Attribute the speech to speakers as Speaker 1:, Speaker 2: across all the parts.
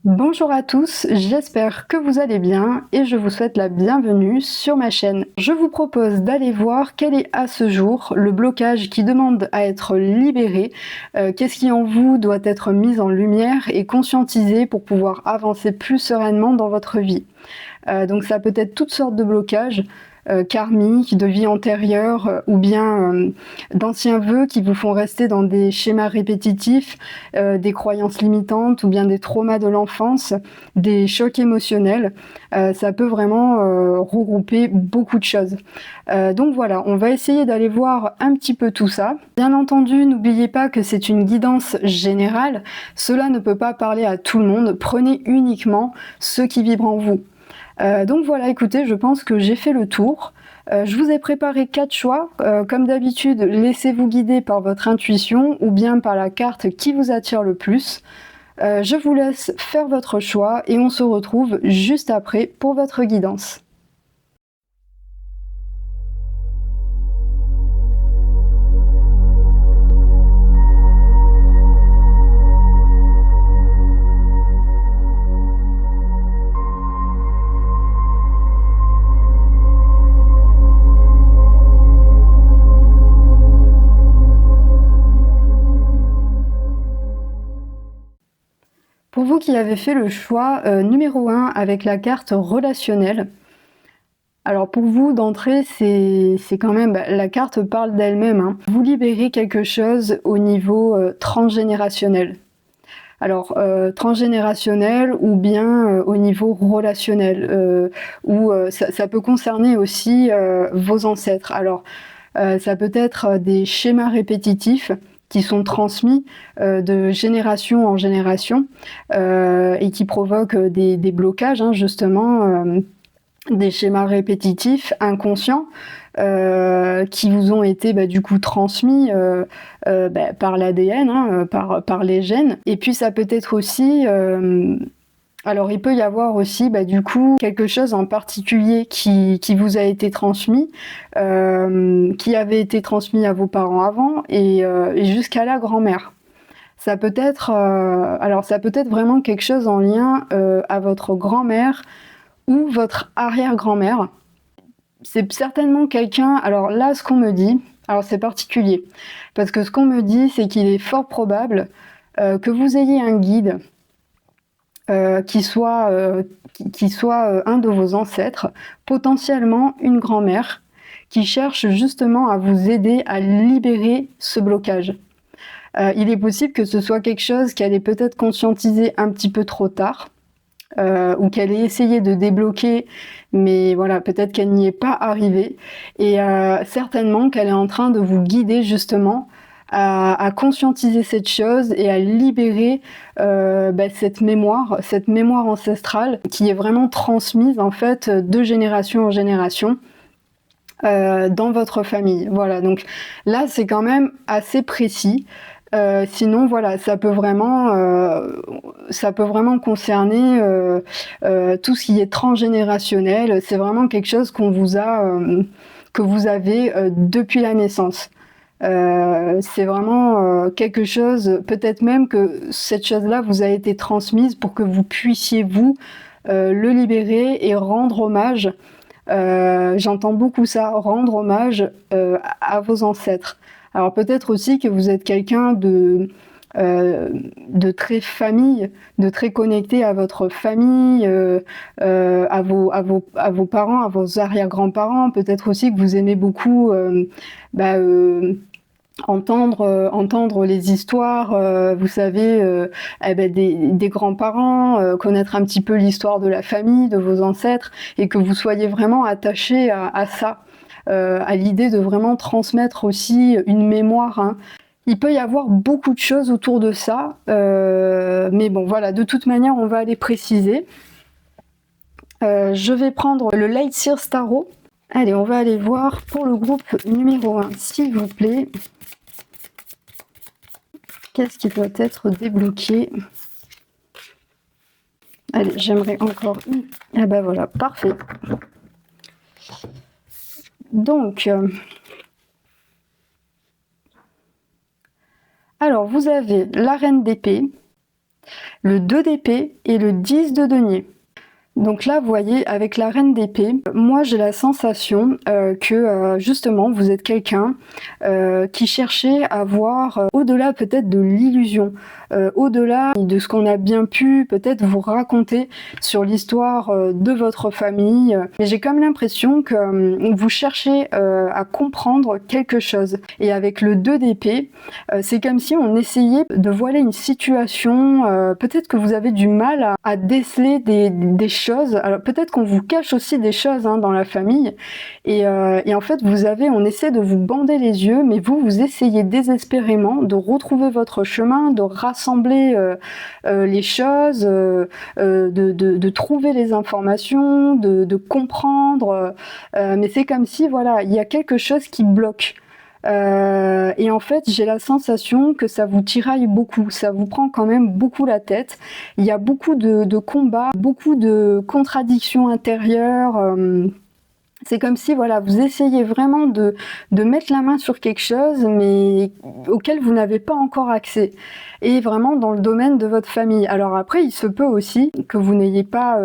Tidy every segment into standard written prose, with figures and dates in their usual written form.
Speaker 1: Bonjour à tous, j'espère que vous allez bien et je vous souhaite la bienvenue sur ma chaîne. Je vous propose d'aller voir quel est à ce jour le blocage qui demande à être libéré, qu'est-ce qui en vous doit être mis en lumière et conscientisé pour pouvoir avancer plus sereinement dans votre vie. Donc ça peut être toutes sortes de blocages, karmiques, de vie antérieure, ou bien d'anciens vœux qui vous font rester dans des schémas répétitifs, des croyances limitantes ou bien des traumas de l'enfance, des chocs émotionnels. Ça peut vraiment regrouper beaucoup de choses. Donc voilà, on va essayer d'aller voir un petit peu tout ça. Bien entendu, n'oubliez pas que c'est une guidance générale. Cela ne peut pas parler à tout le monde. Prenez uniquement ce qui vibre en vous. Donc voilà, écoutez, je pense que j'ai fait le tour. Je vous ai préparé 4 choix. Comme d'habitude, laissez-vous guider par votre intuition ou bien par la carte qui vous attire le plus. Je vous laisse faire votre choix et on se retrouve juste après pour votre guidance. Pour vous qui avez fait le choix numéro 1 avec la carte relationnelle, alors pour vous d'entrée, c'est quand même, la carte parle d'elle-même, hein. Vous libérez quelque chose au niveau transgénérationnel. Alors transgénérationnel ou bien au niveau relationnel, ou ça peut concerner aussi vos ancêtres. Alors ça peut être des schémas répétitifs qui sont transmis de génération en génération et qui provoquent des blocages, hein, justement, des schémas répétitifs, inconscients, qui vous ont été du coup transmis par l'ADN, hein, par les gènes. Et puis ça peut être aussi... alors il peut y avoir aussi du coup quelque chose en particulier qui vous a été transmis, qui avait été transmis à vos parents avant et jusqu'à la grand-mère. Ça peut être, alors ça peut être vraiment quelque chose en lien à votre grand-mère ou votre arrière-grand-mère. C'est certainement quelqu'un, alors là ce qu'on me dit, alors c'est particulier, parce que ce qu'on me dit c'est qu'il est fort probable que vous ayez un guide qui soit un de vos ancêtres, potentiellement une grand-mère, qui cherche justement à vous aider à libérer ce blocage. Il est possible que ce soit quelque chose qu'elle ait peut-être conscientisé un petit peu trop tard, ou qu'elle ait essayé de débloquer, mais voilà, peut-être qu'elle n'y est pas arrivée, et certainement qu'elle est en train de vous guider justement à conscientiser cette chose et à libérer cette mémoire ancestrale qui est vraiment transmise en fait de génération en génération dans votre famille. Voilà, donc là c'est quand même assez précis. Sinon, voilà, ça peut vraiment concerner tout ce qui est transgénérationnel. C'est vraiment quelque chose qu'on vous a, que vous avez depuis la naissance. C'est vraiment quelque chose, peut-être même que cette chose-là vous a été transmise pour que vous puissiez vous le libérer et rendre hommage. J'entends beaucoup ça, rendre hommage à vos ancêtres. Alors peut-être aussi que vous êtes quelqu'un de très famille, de très connecté à votre famille, à vos parents, à vos arrière-grands-parents. Peut-être aussi que vous aimez beaucoup entendre les histoires, vous savez, des grands-parents, connaître un petit peu l'histoire de la famille, de vos ancêtres, et que vous soyez vraiment attaché à ça, à l'idée de vraiment transmettre aussi une mémoire, hein. Il peut y avoir beaucoup de choses autour de ça, mais bon voilà, de toute manière on va aller préciser. Je vais prendre le Light Sears Tarot. Allez, on va aller voir pour le groupe numéro 1, s'il vous plaît. Qu'est-ce qui doit être débloqué? Allez, j'aimerais encore une. Ah ben voilà, parfait. Donc, alors vous avez la reine d'épée, le 2 d'épée et le 10 de denier. Donc là, vous voyez, avec la reine d'épée, moi j'ai la sensation que justement vous êtes quelqu'un qui cherchait à voir au-delà peut-être de l'illusion, au-delà de ce qu'on a bien pu peut-être vous raconter sur l'histoire de votre famille. Mais j'ai comme l'impression que vous cherchez à comprendre quelque chose. Et avec le 2 d'épée, c'est comme si on essayait de voiler une situation, peut-être que vous avez du mal à déceler des choses. Alors peut-être qu'on vous cache aussi des choses dans la famille et en fait on essaie de vous bander les yeux, mais vous essayez désespérément de retrouver votre chemin, de rassembler les choses, de trouver les informations, de comprendre, mais c'est comme si voilà, il y a quelque chose qui bloque. Et en fait, j'ai la sensation que ça vous tiraille beaucoup, ça vous prend quand même beaucoup la tête. Il y a beaucoup de combats, beaucoup de contradictions intérieures. C'est comme si voilà, vous essayez vraiment de mettre la main sur quelque chose, mais auquel vous n'avez pas encore accès. Et vraiment dans le domaine de votre famille. Alors après, il se peut aussi que vous n'ayez pas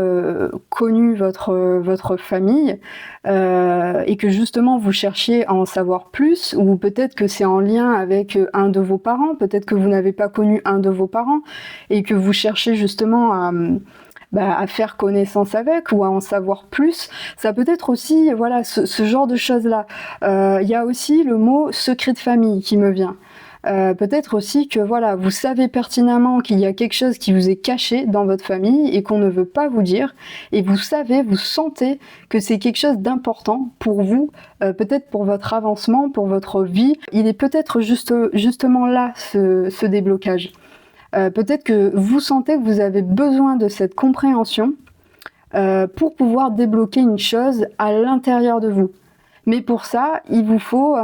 Speaker 1: connu votre famille et que justement vous cherchiez à en savoir plus, ou peut-être que c'est en lien avec un de vos parents, peut-être que vous n'avez pas connu un de vos parents et que vous cherchez justement à faire connaissance avec ou à en savoir plus. Ça peut être aussi voilà ce genre de choses-là. Il y a aussi le mot secret de famille qui me vient. Peut-être aussi que voilà, vous savez pertinemment qu'il y a quelque chose qui vous est caché dans votre famille et qu'on ne veut pas vous dire, et vous savez, vous sentez que c'est quelque chose d'important pour vous, peut-être pour votre avancement, pour votre vie. Il est peut-être justement là ce déblocage. Peut-être que vous sentez que vous avez besoin de cette compréhension pour pouvoir débloquer une chose à l'intérieur de vous. Mais pour ça, il vous faut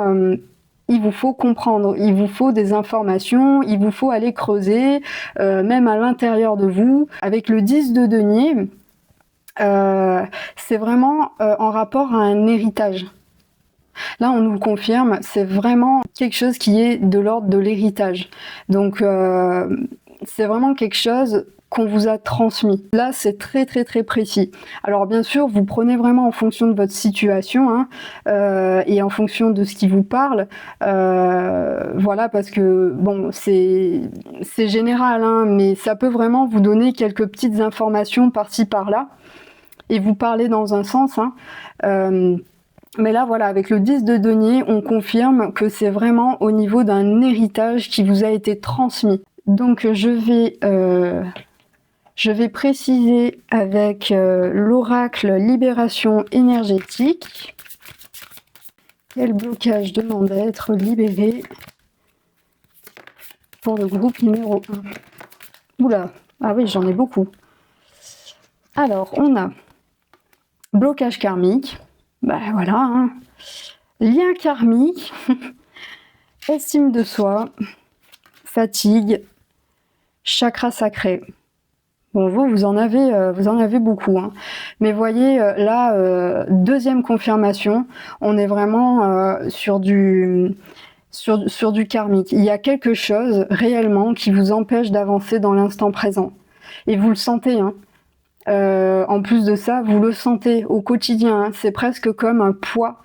Speaker 1: comprendre, il vous faut des informations, il vous faut aller creuser, même à l'intérieur de vous. Avec le 10 de denier, c'est vraiment en rapport à un héritage. Là, on nous le confirme, c'est vraiment quelque chose qui est de l'ordre de l'héritage. Donc, c'est vraiment quelque chose qu'on vous a transmis. Là, c'est très très très précis. Alors bien sûr, vous prenez vraiment en fonction de votre situation et en fonction de ce qui vous parle. Voilà, parce que bon, c'est général, mais ça peut vraiment vous donner quelques petites informations par-ci par-là et vous parler dans un sens. Mais là, voilà, avec le 10 de denier, on confirme que c'est vraiment au niveau d'un héritage qui vous a été transmis. Donc, je vais préciser avec l'oracle Libération énergétique quel blocage demande à être libéré pour le groupe numéro 1. Oula, ah oui, j'en ai beaucoup. Alors, on a blocage karmique. Voilà, lien karmique, estime de soi, fatigue, chakra sacré. Bon, vous en avez beaucoup, mais voyez là, deuxième confirmation, on est vraiment sur du karmique. Il y a quelque chose réellement qui vous empêche d'avancer dans l'instant présent, et vous le sentez. En plus de ça, vous le sentez au quotidien, c'est presque comme un poids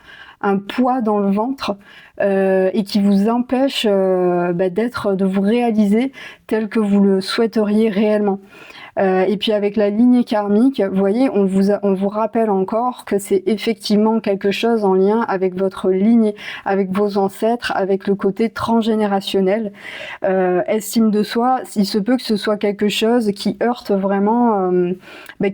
Speaker 1: dans le ventre et qui vous empêche de vous réaliser tel que vous le souhaiteriez réellement. Et puis avec la lignée karmique, vous voyez, on vous rappelle encore que c'est effectivement quelque chose en lien avec votre lignée, avec vos ancêtres, avec le côté transgénérationnel. Estime de soi, il se peut que ce soit quelque chose qui heurte vraiment,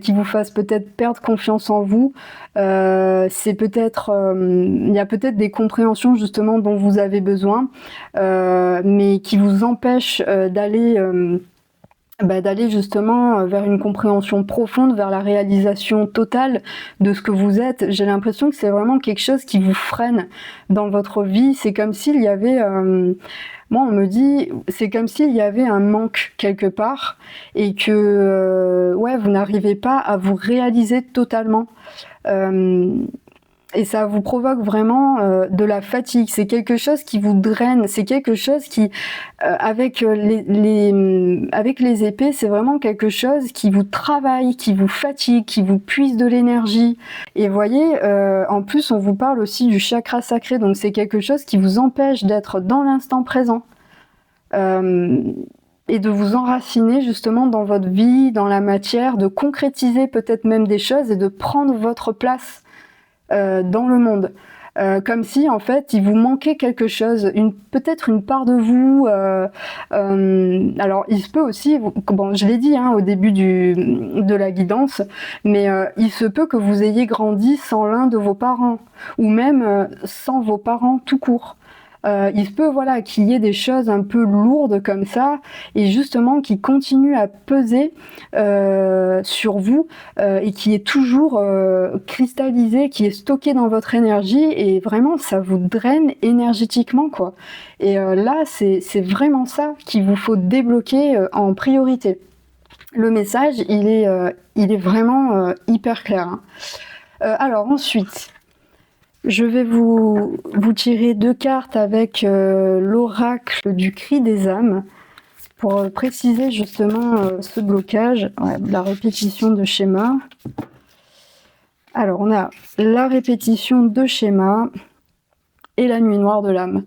Speaker 1: qui vous fasse peut-être perdre confiance en vous. C'est peut-être, il y a peut-être des compréhensions justement dont vous avez besoin, mais qui vous empêchent d'aller justement vers une compréhension profonde, vers la réalisation totale de ce que vous êtes. J'ai l'impression que c'est vraiment quelque chose qui vous freine dans votre vie. C'est comme s'il y avait... moi, on me dit, c'est comme s'il y avait un manque quelque part et que vous n'arrivez pas à vous réaliser totalement. et ça vous provoque vraiment de la fatigue. C'est quelque chose qui vous draine, c'est quelque chose qui, avec avec les épées, c'est vraiment quelque chose qui vous travaille, qui vous fatigue, qui vous puise de l'énergie. Et vous voyez, en plus, on vous parle aussi du chakra sacré, donc c'est quelque chose qui vous empêche d'être dans l'instant présent. Et de vous enraciner justement dans votre vie, dans la matière, de concrétiser peut-être même des choses et de prendre votre place dans le monde. Comme si en fait il vous manquait quelque chose, peut-être une part de vous. Alors il se peut aussi, bon, je l'ai dit au début de la guidance, mais il se peut que vous ayez grandi sans l'un de vos parents, ou même sans vos parents tout court. Il se peut voilà, qu'il y ait des choses un peu lourdes comme ça, et justement qui continuent à peser sur vous, et qui est toujours cristallisé, qui est stocké dans votre énergie, et vraiment ça vous draine énergétiquement, quoi. Et là, c'est vraiment ça qu'il vous faut débloquer en priorité. Le message, il est vraiment hyper clair, hein. Alors ensuite, je vais vous tirer 2 cartes avec l'oracle du cri des âmes pour préciser justement ce blocage, la répétition de schéma. Alors on a la répétition de schéma et la nuit noire de l'âme.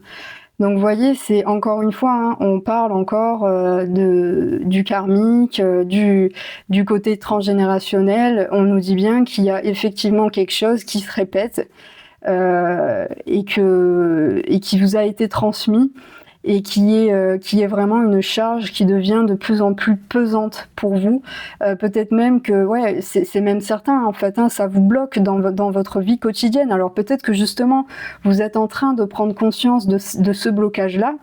Speaker 1: Donc vous voyez, c'est encore une fois, on parle encore du karmique, du côté transgénérationnel. On nous dit bien qu'il y a effectivement quelque chose qui se répète. Et qui vous a été transmis et qui est vraiment une charge qui devient de plus en plus pesante pour vous. Peut-être même que c'est même certain en fait, ça vous bloque dans votre vie quotidienne. Alors peut-être que justement vous êtes en train de prendre conscience de ce blocage-là,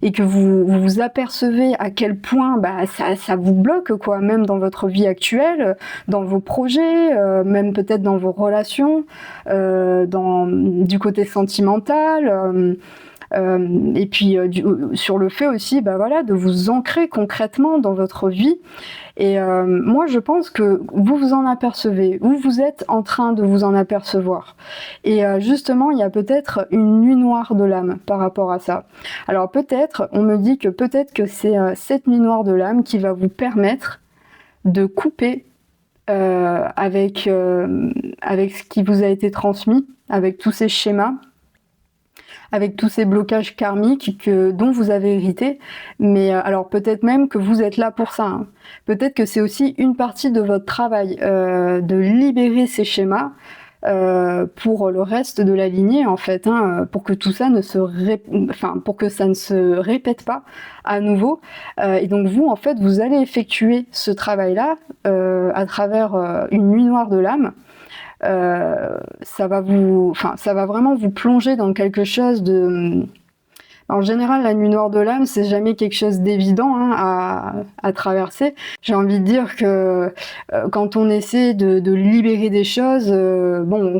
Speaker 1: et que vous vous apercevez à quel point ça vous bloque, quoi, même dans votre vie actuelle, dans vos projets, même peut-être dans vos relations, du côté sentimental, et puis sur le fait aussi de vous ancrer concrètement dans votre vie. Et moi je pense que vous vous en apercevez, vous êtes en train de vous en apercevoir. Et justement il y a peut-être une nuit noire de l'âme par rapport à ça. Alors peut-être, on me dit que peut-être que c'est cette nuit noire de l'âme qui va vous permettre de couper avec ce qui vous a été transmis, avec tous ces schémas, avec tous ces blocages karmiques dont vous avez hérité. Mais alors peut-être même que vous êtes là pour ça. Peut-être que c'est aussi une partie de votre travail, de libérer ces schémas pour le reste de la lignée, en fait, pour que tout ça pour que ça ne se répète pas à nouveau. Et donc vous, en fait, vous allez effectuer ce travail-là à travers une nuit noire de l'âme. Ça va vraiment vous plonger dans quelque chose de... En général, la nuit noire de l'âme, c'est jamais quelque chose d'évident à traverser. J'ai envie de dire que quand on essaie de libérer des choses,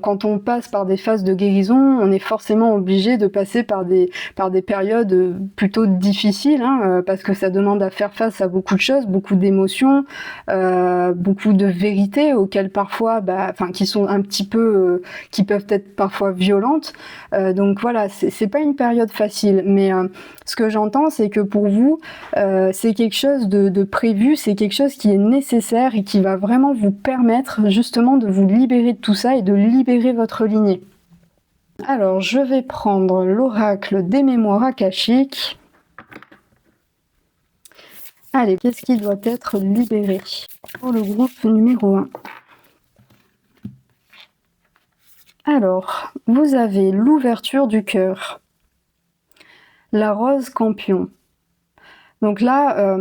Speaker 1: quand on passe par des phases de guérison, on est forcément obligé de passer par des périodes plutôt difficiles, parce que ça demande à faire face à beaucoup de choses, beaucoup d'émotions, beaucoup de vérités auxquelles parfois, qui sont un petit peu, qui peuvent être parfois violentes. Donc voilà, c'est pas une période facile, mais ce que j'entends, c'est que pour vous, c'est quelque chose de prévu, c'est quelque chose qui est nécessaire et qui va vraiment vous permettre justement de vous libérer de tout ça et de libérer votre lignée. Alors, je vais prendre l'oracle des mémoires akashiques. Allez, qu'est-ce qui doit être libéré pour le groupe numéro 1? Alors, vous avez l'ouverture du cœur. La rose campion. Donc là,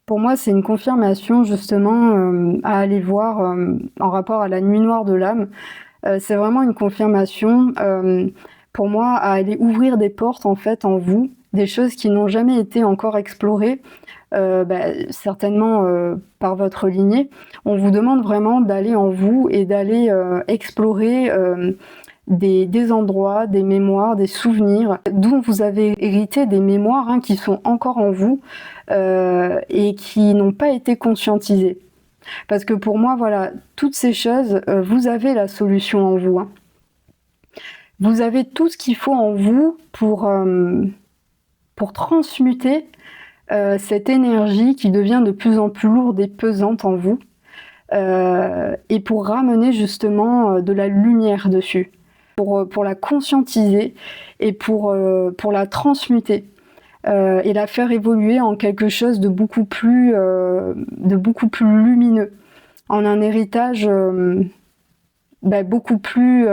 Speaker 1: pour moi, c'est une confirmation justement à aller voir en rapport à la nuit noire de l'âme. C'est vraiment une confirmation pour moi à aller ouvrir des portes en fait en vous, des choses qui n'ont jamais été encore explorées, certainement par votre lignée. On vous demande vraiment d'aller en vous et d'aller explorer des endroits, des mémoires, des souvenirs, dont vous avez hérité des mémoires qui sont encore en vous et qui n'ont pas été conscientisées. Parce que pour moi, voilà, toutes ces choses, vous avez la solution en vous. Vous avez tout ce qu'il faut en vous pour transmuter cette énergie qui devient de plus en plus lourde et pesante en vous, et pour ramener justement de la lumière dessus, pour la conscientiser et pour la transmuter. Et la faire évoluer en quelque chose de beaucoup plus lumineux, en un héritage beaucoup plus...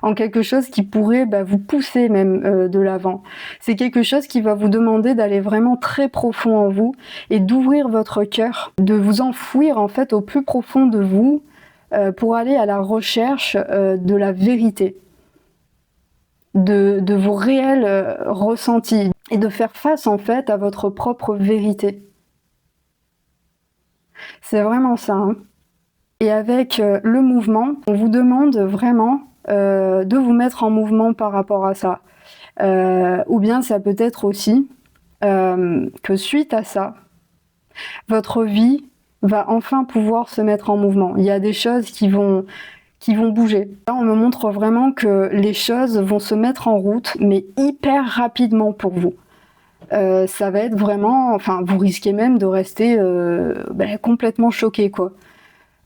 Speaker 1: en quelque chose qui pourrait vous pousser même de l'avant. C'est quelque chose qui va vous demander d'aller vraiment très profond en vous et d'ouvrir votre cœur, de vous enfouir en fait au plus profond de vous pour aller à la recherche de la vérité, de vos réels ressentis et de faire face en fait à votre propre vérité. C'est vraiment ça, hein. Et avec le mouvement, on vous demande vraiment de vous mettre en mouvement par rapport à ça. Ou bien ça peut être aussi que suite à ça, votre vie va enfin pouvoir se mettre en mouvement. Il y a des choses qui vont bouger. Là, on me montre vraiment que les choses vont se mettre en route, mais hyper rapidement pour vous. Ça va être vraiment... Enfin, vous risquez même de rester complètement choqué, quoi.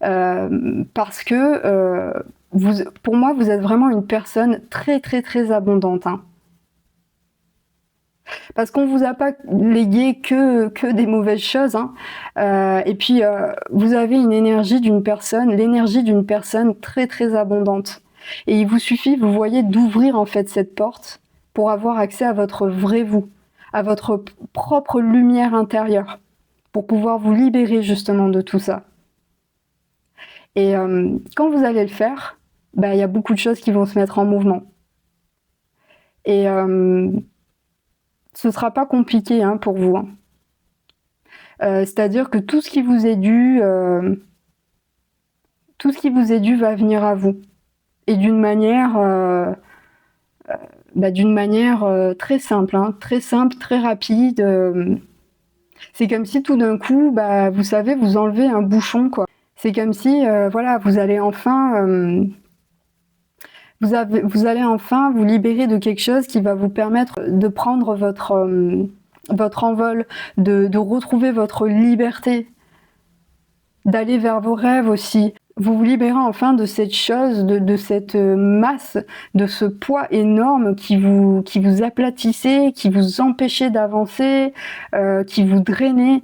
Speaker 1: Parce que pour moi, vous êtes vraiment une personne très très très abondante, hein. Parce qu'on vous a pas légué que des mauvaises choses, hein. Et puis vous avez l'énergie d'une personne très très abondante. Et il vous suffit, vous voyez, d'ouvrir en fait cette porte pour avoir accès à votre vrai vous, à votre propre lumière intérieure, pour pouvoir vous libérer justement de tout ça. Et quand vous allez le faire, il y a beaucoup de choses qui vont se mettre en mouvement. Et ce sera pas compliqué hein, pour vous. Hein. C'est-à-dire que tout ce qui vous est dû va venir à vous. Et d'une manière très simple, hein, très rapide. C'est comme si tout d'un coup, vous savez, vous enlevez un bouchon, quoi. C'est comme si, vous allez enfin... Vous allez enfin vous libérer de quelque chose qui va vous permettre de prendre votre envol, de retrouver votre liberté, d'aller vers vos rêves aussi. Vous vous libérez enfin de cette chose, de cette masse, de ce poids énorme qui vous aplatissait, qui vous empêchait d'avancer, qui vous drainait.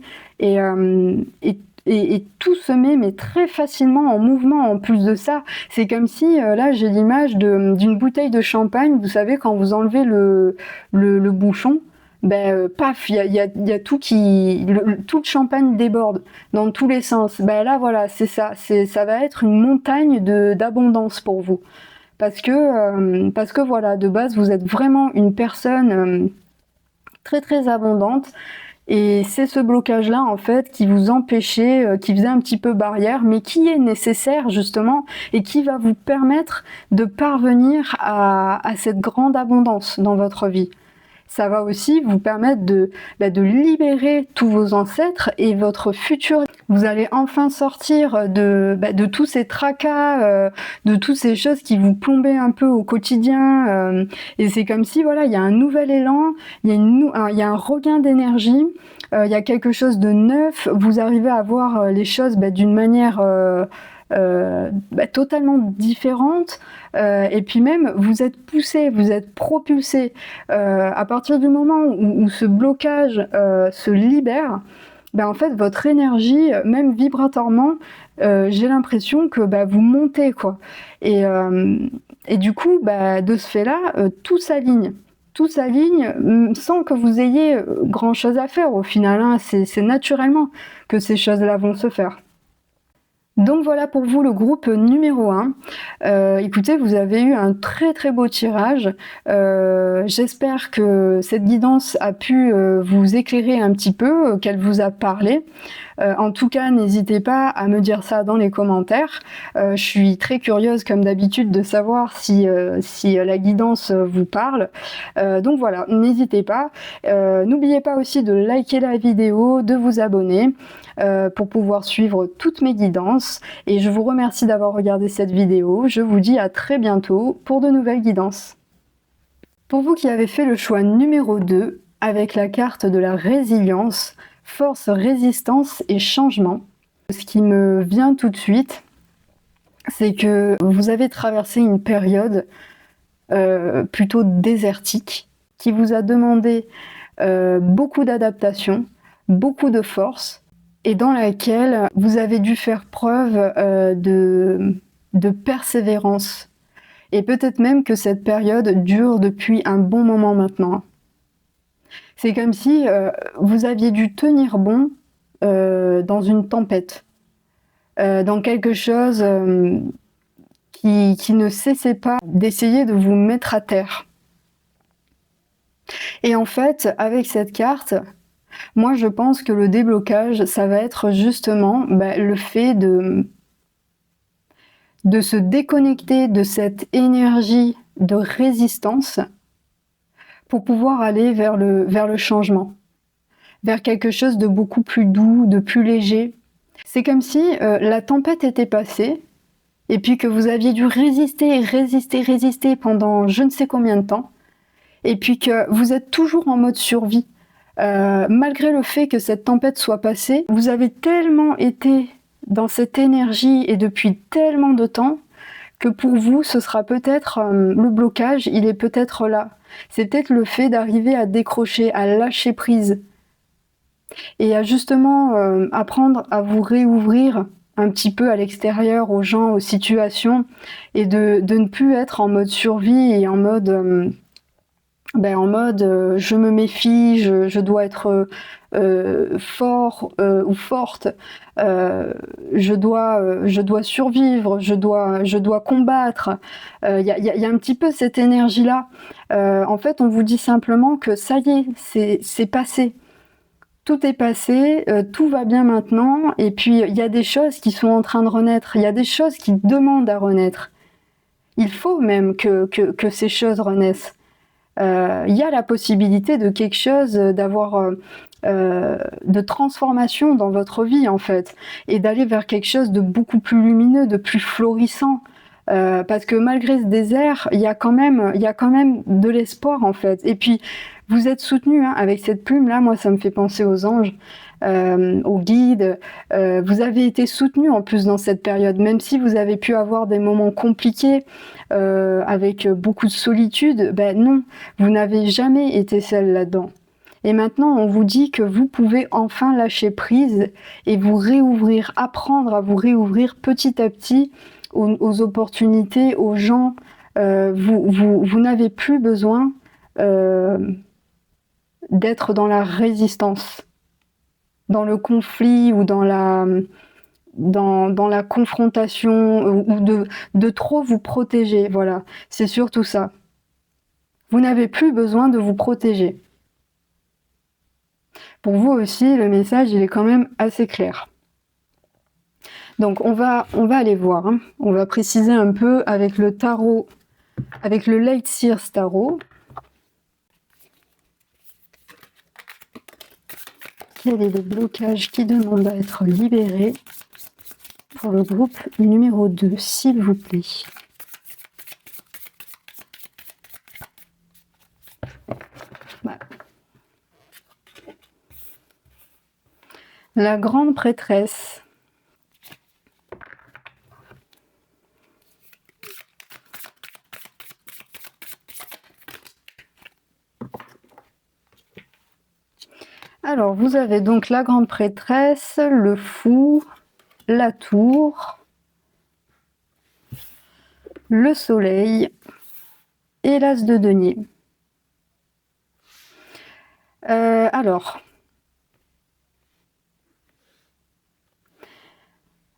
Speaker 1: Et tout se met mais très facilement en mouvement en plus de ça. C'est comme si, là j'ai l'image d'une bouteille de champagne, vous savez quand vous enlevez le bouchon, paf, il y a tout tout le champagne déborde dans tous les sens. Là voilà, c'est ça, ça va être une montagne d'abondance pour vous. Parce que voilà, de base vous êtes vraiment une personne très très abondante. Et c'est ce blocage-là, en fait, qui vous empêchait, qui faisait un petit peu barrière, mais qui est nécessaire, justement, et qui va vous permettre de parvenir à cette grande abondance dans votre vie. Ça va aussi vous permettre de libérer tous vos ancêtres et votre futur. Vous allez enfin sortir de tous ces tracas, de toutes ces choses qui vous plombaient un peu au quotidien. Et c'est comme si, voilà, il y a un nouvel élan, il y a un regain d'énergie, il y a quelque chose de neuf. Vous arrivez à voir les choses d'une manière... totalement différente, et puis même vous êtes poussé, vous êtes propulsé à partir du moment où ce blocage se libère. En fait votre énergie, même vibratoirement, j'ai l'impression que vous montez quoi, et du coup de ce fait là tout s'aligne sans que vous ayez grand chose à faire au final, hein. C'est naturellement que ces choses là vont se faire. Donc voilà pour vous le groupe numéro 1. Écoutez, vous avez eu un très très beau tirage. J'espère que cette guidance a pu vous éclairer un petit peu, qu'elle vous a parlé. En tout cas, n'hésitez pas à me dire ça dans les commentaires. Je suis très curieuse, comme d'habitude, de savoir si la guidance vous parle. Donc voilà, n'hésitez pas. N'oubliez pas aussi de liker la vidéo, de vous abonner. pour pouvoir suivre toutes mes guidances. Et je vous remercie d'avoir regardé cette vidéo. Je vous dis à très bientôt pour de nouvelles guidances. Pour vous qui avez fait le choix numéro 2, avec la carte de la résilience, force, résistance et changement, ce qui me vient tout de suite, c'est que vous avez traversé une période plutôt désertique, qui vous a demandé beaucoup d'adaptation, beaucoup de force, et dans laquelle vous avez dû faire preuve de persévérance. Et peut-être même que cette période dure depuis un bon moment maintenant. C'est comme si vous aviez dû tenir bon dans une tempête, dans quelque chose qui ne cessait pas d'essayer de vous mettre à terre. Et en fait, avec cette carte, moi je pense que le déblocage, ça va être justement le fait de se déconnecter de cette énergie de résistance pour pouvoir aller vers le changement, vers quelque chose de beaucoup plus doux, de plus léger. C'est comme si la tempête était passée et puis que vous aviez dû résister pendant je ne sais combien de temps, et puis que vous êtes toujours en mode survie. Malgré le fait que cette tempête soit passée, vous avez tellement été dans cette énergie et depuis tellement de temps que pour vous, ce sera peut-être le blocage, il est peut-être là. C'est peut-être le fait d'arriver à décrocher, à lâcher prise et à justement apprendre à vous réouvrir un petit peu à l'extérieur, aux gens, aux situations, et de ne plus être en mode survie et en mode je me méfie, je dois être fort ou forte, je dois survivre, je dois combattre. Il y a un petit peu cette énergie-là. En fait, on vous dit simplement que ça y est, c'est passé. Tout est passé, tout va bien maintenant, et puis il y a des choses qui sont en train de renaître, il y a des choses qui demandent à renaître. Il faut même que ces choses renaissent. Il y a la possibilité de quelque chose, d'avoir de transformation dans votre vie en fait, et d'aller vers quelque chose de beaucoup plus lumineux, de plus florissant. Parce que malgré ce désert, il y a quand même de l'espoir en fait. Et puis vous êtes soutenu avec cette plume là, moi ça me fait penser aux anges, aux guides. Vous avez été soutenu en plus dans cette période, même si vous avez pu avoir des moments compliqués avec beaucoup de solitude. Non, vous n'avez jamais été seul là-dedans. Et maintenant, on vous dit que vous pouvez enfin lâcher prise et vous réouvrir, apprendre à vous réouvrir petit à petit aux opportunités, aux gens. Vous n'avez plus besoin d'être dans la résistance, dans le conflit ou dans la confrontation, ou de trop vous protéger. Voilà, c'est surtout ça. Vous n'avez plus besoin de vous protéger. Pour vous aussi, le message, il est quand même assez clair. Donc, on va aller voir. On va préciser un peu avec le tarot, avec le Light Seers Tarot. Quel est le blocage qui demande à être libéré pour le groupe numéro 2, s'il vous plaît? La grande prêtresse. Alors, vous avez donc la grande prêtresse, le fou, la tour, le soleil et l'as de denier. Alors,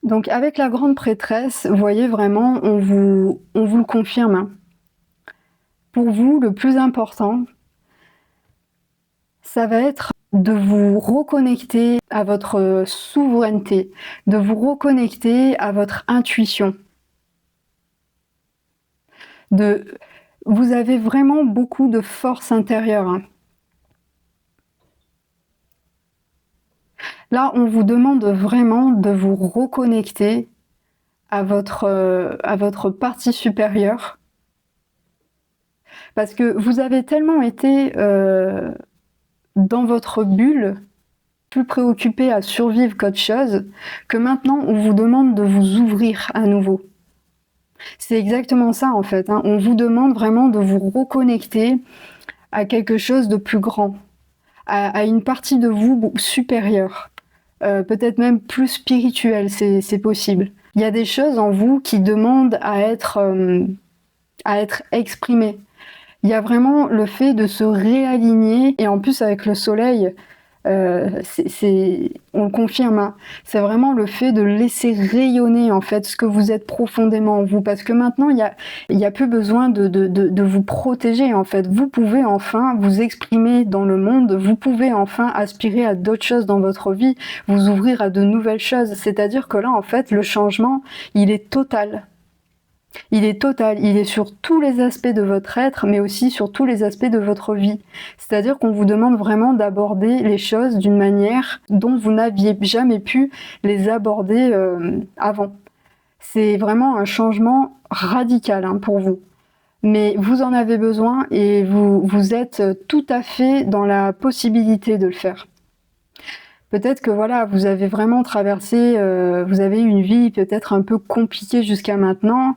Speaker 1: donc avec la grande prêtresse, vous voyez vraiment, on vous le confirme. Pour vous, le plus important, ça va être de vous reconnecter à votre souveraineté, de vous reconnecter à votre intuition. Vous avez vraiment beaucoup de force intérieure. Là, on vous demande vraiment de vous reconnecter à votre partie supérieure, parce que vous avez tellement été, dans votre bulle, plus préoccupé à survivre qu'autre chose, que maintenant on vous demande de vous ouvrir à nouveau. C'est exactement ça en fait, hein. On vous demande vraiment de vous reconnecter à quelque chose de plus grand, à une partie de vous supérieure, peut-être même plus spirituelle, c'est possible. Il y a des choses en vous qui demandent à être exprimées. Il y a vraiment le fait de se réaligner, et en plus avec le soleil, on le confirme, hein, c'est vraiment le fait de laisser rayonner en fait ce que vous êtes profondément en vous, parce que maintenant il y a plus besoin de vous protéger en fait. Vous pouvez enfin vous exprimer dans le monde, vous pouvez enfin aspirer à d'autres choses dans votre vie, vous ouvrir à de nouvelles choses. C'est-à-dire que là en fait le changement il est total. Il est total, il est sur tous les aspects de votre être, mais aussi sur tous les aspects de votre vie. C'est-à-dire qu'on vous demande vraiment d'aborder les choses d'une manière dont vous n'aviez jamais pu les aborder avant. C'est vraiment un changement radical hein, pour vous. Mais vous en avez besoin et vous êtes tout à fait dans la possibilité de le faire. Peut-être que voilà, vous avez vraiment traversé, vous avez eu une vie peut-être un peu compliquée jusqu'à maintenant,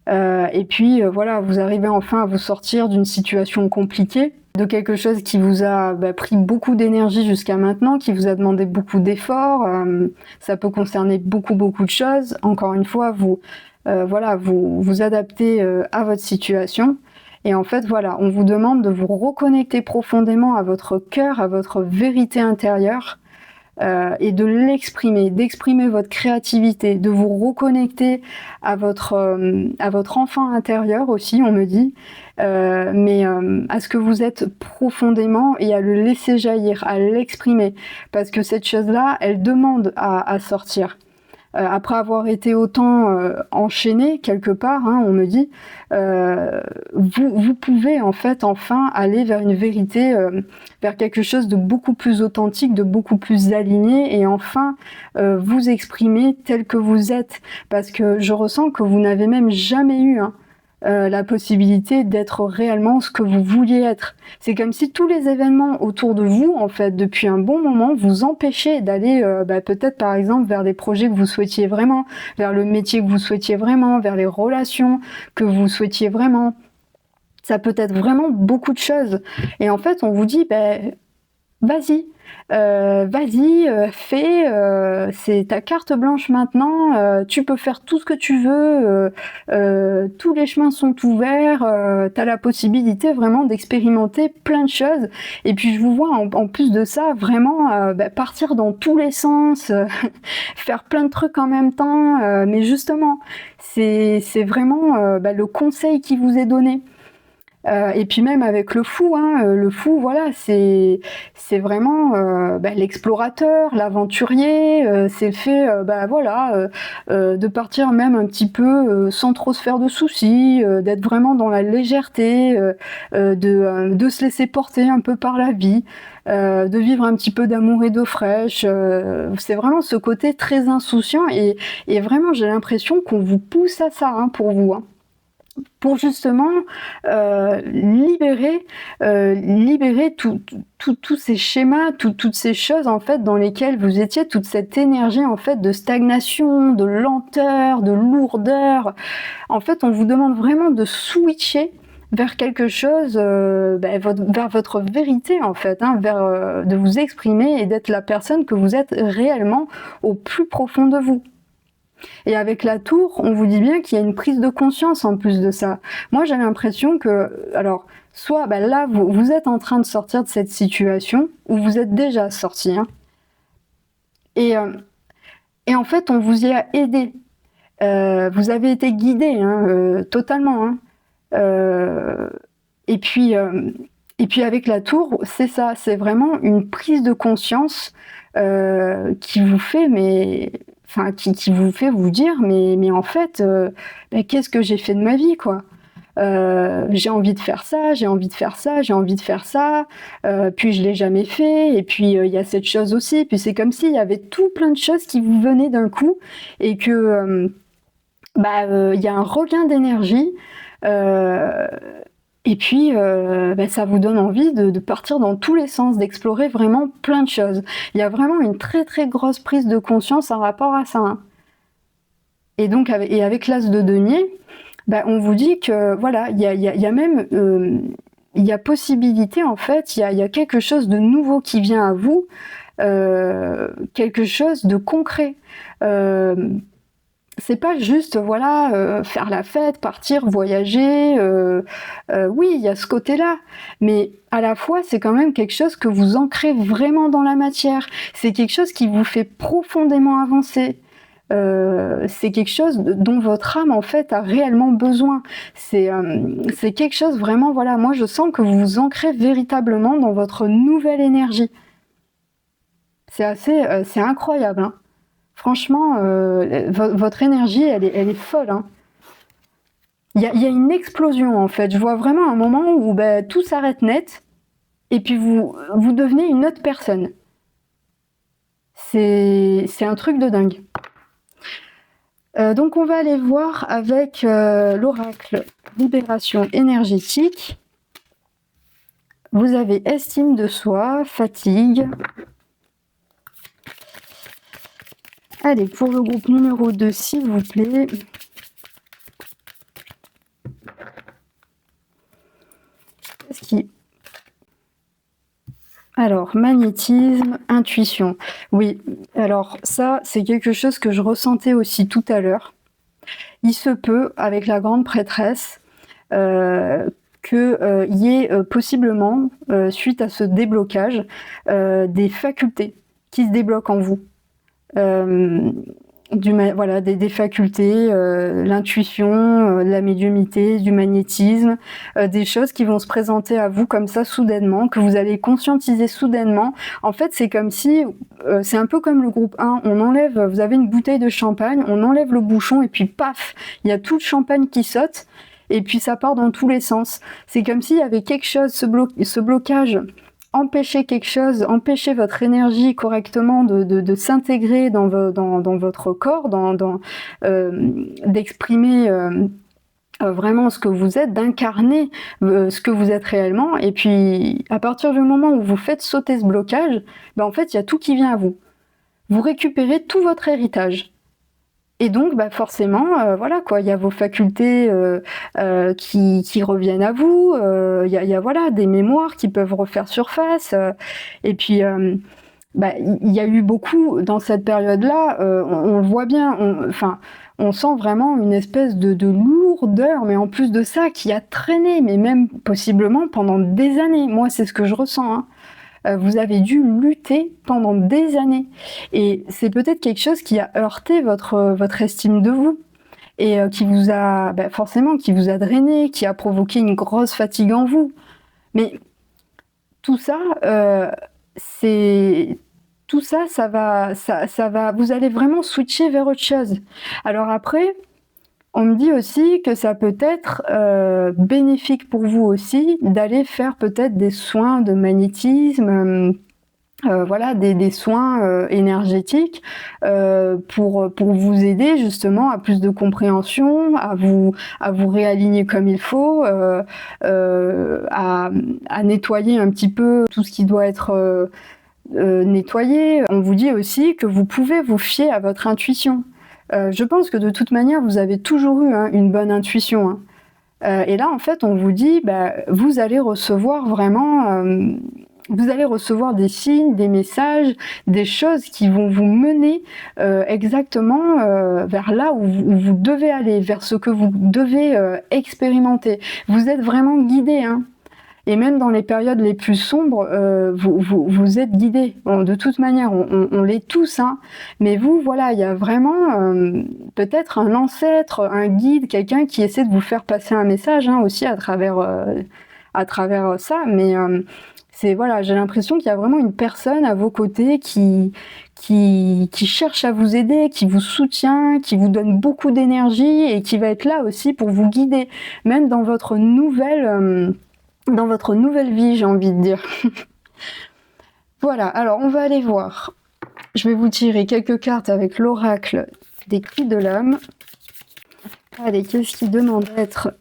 Speaker 1: et puis voilà, vous arrivez enfin à vous sortir d'une situation compliquée, de quelque chose qui vous a pris beaucoup d'énergie jusqu'à maintenant, qui vous a demandé beaucoup d'efforts. Ça peut concerner beaucoup de choses. Encore une fois, voilà, vous adaptez à votre situation. Et en fait, voilà, on vous demande de vous reconnecter profondément à votre cœur, à votre vérité intérieure, et de l'exprimer, d'exprimer votre créativité, de vous reconnecter à votre enfant intérieur aussi, on me dit, mais à ce que vous êtes profondément et à le laisser jaillir, à l'exprimer, parce que cette chose-là, elle demande à sortir. Après avoir été autant enchaîné quelque part, hein, on me dit, vous pouvez en fait enfin aller vers une vérité, vers quelque chose de beaucoup plus authentique, de beaucoup plus aligné, et enfin vous exprimer tel que vous êtes, parce que je ressens que vous n'avez même jamais eu la possibilité d'être réellement ce que vous vouliez être. C'est comme si tous les événements autour de vous, en fait, depuis un bon moment, vous empêchaient d'aller peut-être par exemple vers des projets que vous souhaitiez vraiment, vers le métier que vous souhaitiez vraiment, vers les relations que vous souhaitiez vraiment. Ça peut être vraiment beaucoup de choses. Et en fait, on vous dit, vas-y, fais, c'est ta carte blanche maintenant, tu peux faire tout ce que tu veux, tous les chemins sont ouverts, tu as la possibilité vraiment d'expérimenter plein de choses. Et puis je vous vois en plus de ça vraiment partir dans tous les sens, faire plein de trucs en même temps, mais justement, c'est vraiment le conseil qui vous est donné. Et puis même avec le fou, hein, le fou, voilà, c'est vraiment l'explorateur, l'aventurier, c'est le fait, voilà, de partir même un petit peu sans trop se faire de soucis, d'être vraiment dans la légèreté, de se laisser porter un peu par la vie, de vivre un petit peu d'amour et d'eau fraîche. C'est vraiment ce côté très insouciant, et vraiment j'ai l'impression qu'on vous pousse à ça hein, pour vous. Hein, pour justement libérer tous ces schémas, toutes ces choses en fait dans lesquelles vous étiez, toute cette énergie en fait de stagnation, de lenteur, de lourdeur. En fait, on vous demande vraiment de switcher vers quelque chose, vers votre vérité en fait, hein, de vous exprimer et d'être la personne que vous êtes réellement au plus profond de vous. Et avec la tour, on vous dit bien qu'il y a une prise de conscience en plus de ça. Moi, j'ai l'impression que, alors, soit là, vous êtes en train de sortir de cette situation, ou vous êtes déjà sorti, hein, et en fait, on vous y a aidé. Vous avez été guidé, hein, totalement. Hein. Et puis avec la tour, c'est ça, c'est vraiment une prise de conscience qui vous fait, qui vous fait vous dire, mais en fait, qu'est-ce que j'ai fait de ma vie, quoi? j'ai envie de faire ça, j'ai envie de faire ça, j'ai envie de faire ça, puis je l'ai jamais fait, et puis il y a cette chose aussi, puis c'est comme s'il y avait tout plein de choses qui vous venaient d'un coup, et que il y a un regain d'énergie, et puis ça vous donne envie de partir dans tous les sens, d'explorer vraiment plein de choses. Il y a vraiment une très très grosse prise de conscience en rapport à ça, hein. Et donc avec l'as de denier, on vous dit que voilà, il y a même il y a possibilité en fait, il y a quelque chose de nouveau qui vient à vous, quelque chose de concret. C'est pas juste voilà, faire la fête, partir, voyager, oui, il y a ce côté-là, mais à la fois, c'est quand même quelque chose que vous ancrez vraiment dans la matière. C'est quelque chose qui vous fait profondément avancer. C'est quelque chose dont votre âme en fait a réellement besoin. C'est quelque chose vraiment, voilà, moi je sens que vous vous ancrez véritablement dans votre nouvelle énergie. C'est assez, c'est incroyable, hein. Franchement, votre énergie, elle est folle, hein. Il y a une explosion en fait. Je vois vraiment un moment où tout s'arrête net et puis vous devenez une autre personne. C'est un truc de dingue. Donc on va aller voir avec l'oracle libération énergétique. Vous avez estime de soi, fatigue. Allez, pour le groupe numéro 2, s'il vous plaît. Alors, magnétisme, intuition. Oui, alors ça, c'est quelque chose que je ressentais aussi tout à l'heure. Il se peut, avec la grande prêtresse, qu'il y ait possiblement, suite à ce déblocage, des facultés qui se débloquent en vous. Voilà, des facultés, l'intuition, la médiumnité, du magnétisme, des choses qui vont se présenter à vous comme ça soudainement, que vous allez conscientiser soudainement. En fait, c'est comme si, c'est un peu comme le groupe 1, on enlève, vous avez une bouteille de champagne, on enlève le bouchon et puis paf, il y a tout le champagne qui saute et puis ça part dans tous les sens. C'est comme s'il y avait quelque chose, ce blocage, empêcher quelque chose, empêcher votre énergie correctement de s'intégrer dans votre corps, d'exprimer vraiment ce que vous êtes, d'incarner ce que vous êtes réellement. Et puis, à partir du moment où vous faites sauter ce blocage, en fait, il y a tout qui vient à vous. Vous récupérez tout votre héritage. Et donc, forcément, voilà quoi, il y a vos facultés qui reviennent à vous. Il y a voilà des mémoires qui peuvent refaire surface. Et puis, il y a eu beaucoup dans cette période-là. On le voit bien. On sent vraiment une espèce de lourdeur, mais en plus de ça, qui a traîné, mais même possiblement pendant des années. Moi, c'est ce que je ressens, hein. Vous avez dû lutter pendant des années. Et c'est peut-être quelque chose qui a heurté votre estime de vous. Et qui vous a, forcément, qui vous a drainé, qui a provoqué une grosse fatigue en vous. Mais tout ça, ça va, vous allez vraiment switcher vers autre chose. Alors après, on me dit aussi que ça peut être bénéfique pour vous aussi d'aller faire peut-être des soins de magnétisme, voilà, des soins énergétiques pour vous aider justement à plus de compréhension, à vous réaligner comme il faut, à nettoyer un petit peu tout ce qui doit être nettoyé. On vous dit aussi que vous pouvez vous fier à votre intuition. Je pense que de toute manière, vous avez toujours eu une bonne intuition, hein. Et là, en fait, on vous dit, vous allez recevoir vraiment, vous allez recevoir des signes, des messages, des choses qui vont vous mener exactement vers là où vous devez aller, vers ce que vous devez expérimenter. Vous êtes vraiment guidé, hein. Et même dans les périodes les plus sombres, vous êtes guidés. Bon, de toute manière, on l'est tous, hein. Mais vous, voilà, il y a vraiment peut-être un ancêtre, un guide, quelqu'un qui essaie de vous faire passer un message, hein, aussi à travers ça. Mais voilà, j'ai l'impression qu'il y a vraiment une personne à vos côtés qui cherche à vous aider, qui vous soutient, qui vous donne beaucoup d'énergie et qui va être là aussi pour vous guider, même dans votre nouvelle vie, j'ai envie de dire. Voilà, alors on va aller voir. Je vais vous tirer quelques cartes avec l'oracle des cris de l'âme. Allez, qu'est-ce qui demande d'être...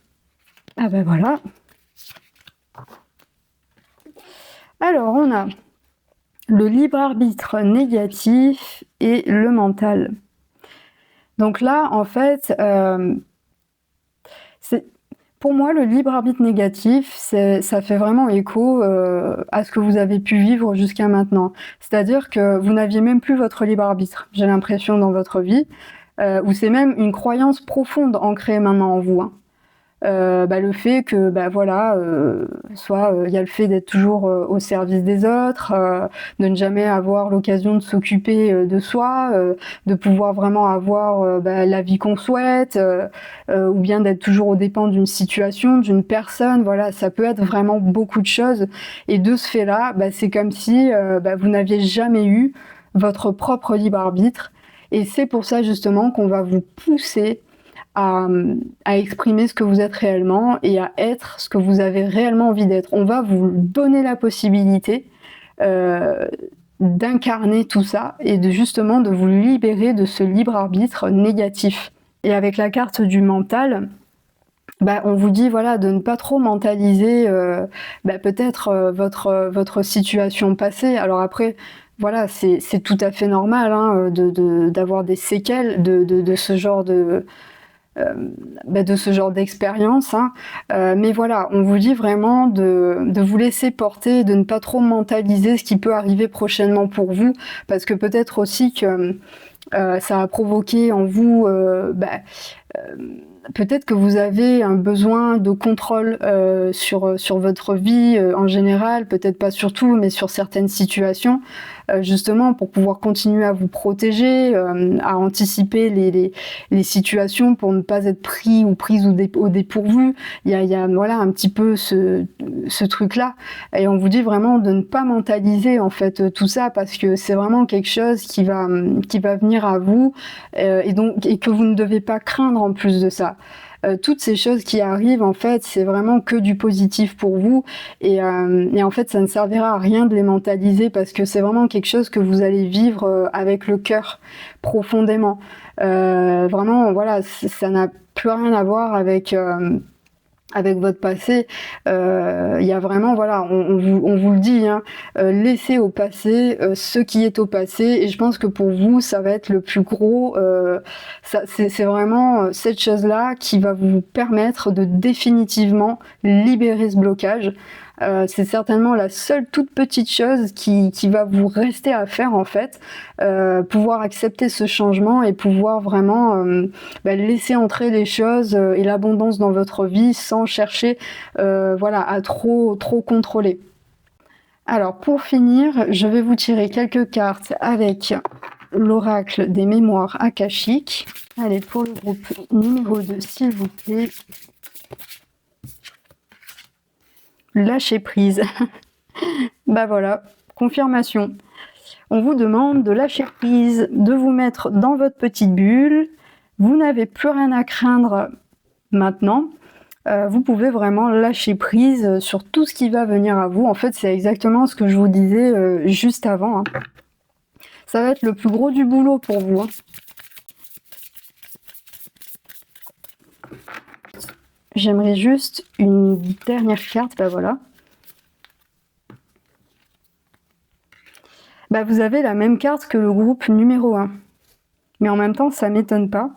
Speaker 1: Ah ben voilà. Alors, on a le libre arbitre négatif et le mental. Donc là, en fait, pour moi, le libre arbitre négatif, ça fait vraiment écho à ce que vous avez pu vivre jusqu'à maintenant. C'est-à-dire que vous n'aviez même plus votre libre arbitre, j'ai l'impression, dans votre vie, ou c'est même une croyance profonde ancrée maintenant en vous, hein. Le fait que voilà, soit il y a le fait d'être toujours au service des autres, de ne jamais avoir l'occasion de s'occuper de soi, de pouvoir vraiment avoir la vie qu'on souhaite, ou bien d'être toujours aux dépens d'une situation, d'une personne. Voilà, ça peut être vraiment beaucoup de choses. Et de ce fait-là, c'est comme si vous n'aviez jamais eu votre propre libre arbitre. Et c'est pour ça justement qu'on va vous pousser à exprimer ce que vous êtes réellement et à être ce que vous avez réellement envie d'être. On va vous donner la possibilité d'incarner tout ça et de vous libérer de ce libre arbitre négatif. Et avec la carte du mental, on vous dit voilà de ne pas trop mentaliser peut-être votre situation passée. Alors après, voilà, c'est tout à fait normal hein, d'avoir des séquelles de ce genre de ce genre d'expérience, hein. Mais voilà, on vous dit vraiment de vous laisser porter, de ne pas trop mentaliser ce qui peut arriver prochainement pour vous, parce que peut-être aussi que ça a provoqué en vous peut-être que vous avez un besoin de contrôle sur votre vie en général, peut-être pas sur tout, mais sur certaines situations, justement pour pouvoir continuer à vous protéger, à anticiper les situations pour ne pas être pris ou prise au dépourvu. Il y a voilà un petit peu ce truc-là, et on vous dit vraiment de ne pas mentaliser en fait tout ça, parce que c'est vraiment quelque chose qui va venir à vous, et que vous ne devez pas craindre en plus de ça. Toutes ces choses qui arrivent, en fait, c'est vraiment que du positif pour vous. Et en fait, ça ne servira à rien de les mentaliser, parce que c'est vraiment quelque chose que vous allez vivre avec le cœur, profondément. Vraiment, voilà, ça n'a plus rien à voir avec votre passé. Il y a vraiment, voilà, on vous le dit, hein, laissez au passé ce qui est au passé. Et je pense que pour vous, ça va être le plus gros. C'est vraiment cette chose-là qui va vous permettre de définitivement libérer ce blocage. C'est certainement la seule toute petite chose qui va vous rester à faire en fait, pouvoir accepter ce changement et pouvoir vraiment laisser entrer les choses et l'abondance dans votre vie sans chercher à trop contrôler. Alors pour finir, je vais vous tirer quelques cartes avec l'oracle des mémoires akashiques. Allez, pour le groupe numéro 2, s'il vous plaît. Lâcher prise. Voilà, confirmation. On vous demande de lâcher prise, de vous mettre dans votre petite bulle. Vous n'avez plus rien à craindre maintenant. Vous pouvez vraiment lâcher prise sur tout ce qui va venir à vous. En fait, c'est exactement ce que je vous disais juste avant, hein. Ça va être le plus gros du boulot pour vous, hein. J'aimerais juste une dernière carte, voilà. Vous avez la même carte que le groupe numéro 1. Mais en même temps, ça ne m'étonne pas.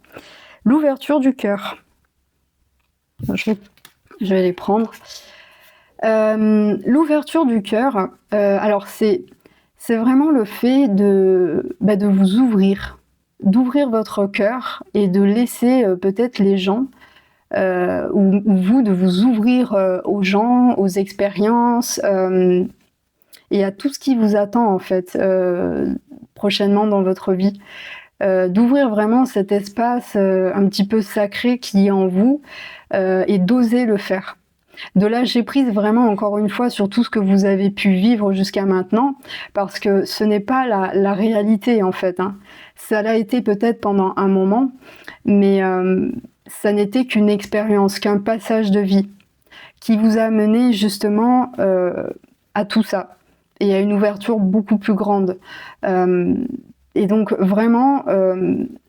Speaker 1: L'ouverture du cœur. Je vais les prendre. L'ouverture du cœur, alors c'est vraiment le fait de vous ouvrir, d'ouvrir votre cœur et de laisser peut-être les gens, ou vous, de vous ouvrir aux gens, aux expériences, et à tout ce qui vous attend en fait prochainement dans votre vie. D'ouvrir vraiment cet espace un petit peu sacré qui est en vous, et d'oser le faire. de lâcher prise vraiment encore une fois sur tout ce que vous avez pu vivre jusqu'à maintenant, parce que ce n'est pas la réalité en fait, hein. Ça l'a été peut-être pendant un moment, mais ça n'était qu'une expérience, qu'un passage de vie qui vous a mené justement à tout ça et à une ouverture beaucoup plus grande. Et donc vraiment,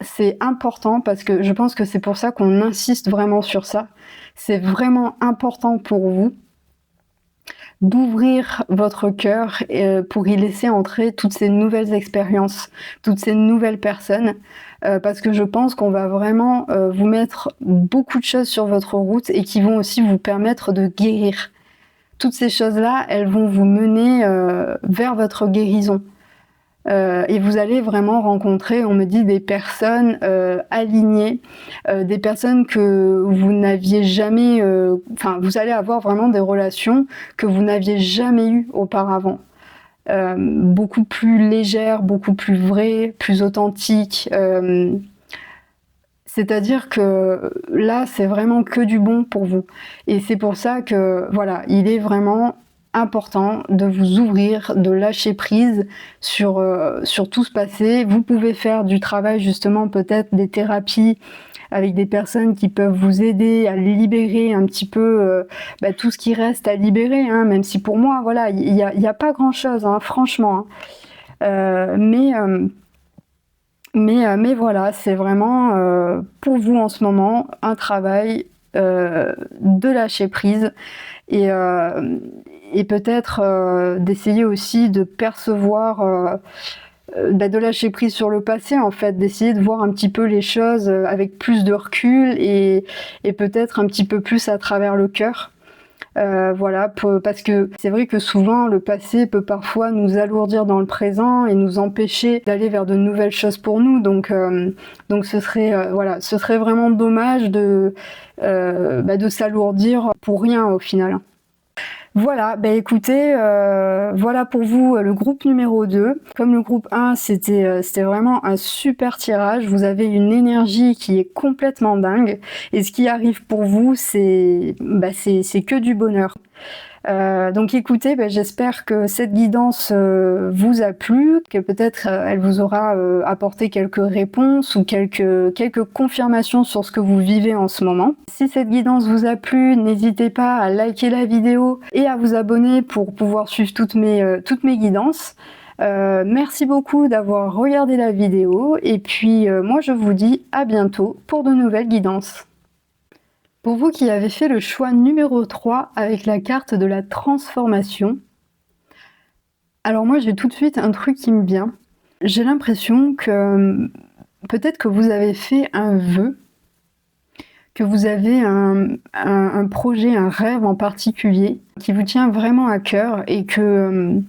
Speaker 1: c'est important parce que je pense que c'est pour ça qu'on insiste vraiment sur ça. C'est vraiment important pour vous d'ouvrir votre cœur pour y laisser entrer toutes ces nouvelles expériences, toutes ces nouvelles personnes, parce que je pense qu'on va vraiment vous mettre beaucoup de choses sur votre route et qui vont aussi vous permettre de guérir. Toutes ces choses-là, elles vont vous mener vers votre guérison. Et vous allez vraiment rencontrer, on me dit, des personnes alignées, des personnes que vous n'aviez jamais... Enfin, vous allez avoir vraiment des relations que vous n'aviez jamais eues auparavant. Beaucoup plus légères, beaucoup plus vraies, plus authentiques. C'est-à-dire que là, c'est vraiment que du bon pour vous. Et c'est pour ça que, voilà, il est vraiment important de vous ouvrir, de lâcher prise sur tout ce passé. Vous pouvez faire du travail, justement, peut-être des thérapies avec des personnes qui peuvent vous aider à libérer un petit peu tout ce qui reste à libérer, hein, même si pour moi, voilà, il y a pas grand-chose, hein, franchement. Hein. Mais voilà, c'est vraiment pour vous en ce moment un travail de lâcher prise et peut-être d'essayer aussi de percevoir, de lâcher prise sur le passé en fait, d'essayer de voir un petit peu les choses avec plus de recul et peut-être un petit peu plus à travers le cœur. Voilà, parce que c'est vrai que souvent le passé peut parfois nous alourdir dans le présent et nous empêcher d'aller vers de nouvelles choses pour nous. Donc ce serait voilà, ce serait vraiment dommage de s'alourdir pour rien au final. Voilà, écoutez, voilà pour vous le groupe numéro 2. Comme le groupe 1, c'était vraiment un super tirage. Vous avez une énergie qui est complètement dingue. Et ce qui arrive pour vous, c'est que du bonheur. Donc écoutez, j'espère que cette guidance vous a plu, que peut-être elle vous aura apporté quelques réponses ou quelques confirmations sur ce que vous vivez en ce moment. Si cette guidance vous a plu, n'hésitez pas à liker la vidéo et à vous abonner pour pouvoir suivre toutes mes guidances. Merci beaucoup d'avoir regardé la vidéo et puis moi je vous dis à bientôt pour de nouvelles guidances. Pour vous qui avez fait le choix numéro 3 avec la carte de la transformation, alors moi j'ai tout de suite un truc qui me vient. J'ai l'impression que peut-être que vous avez fait un vœu, que vous avez un projet, un rêve en particulier qui vous tient vraiment à cœur et que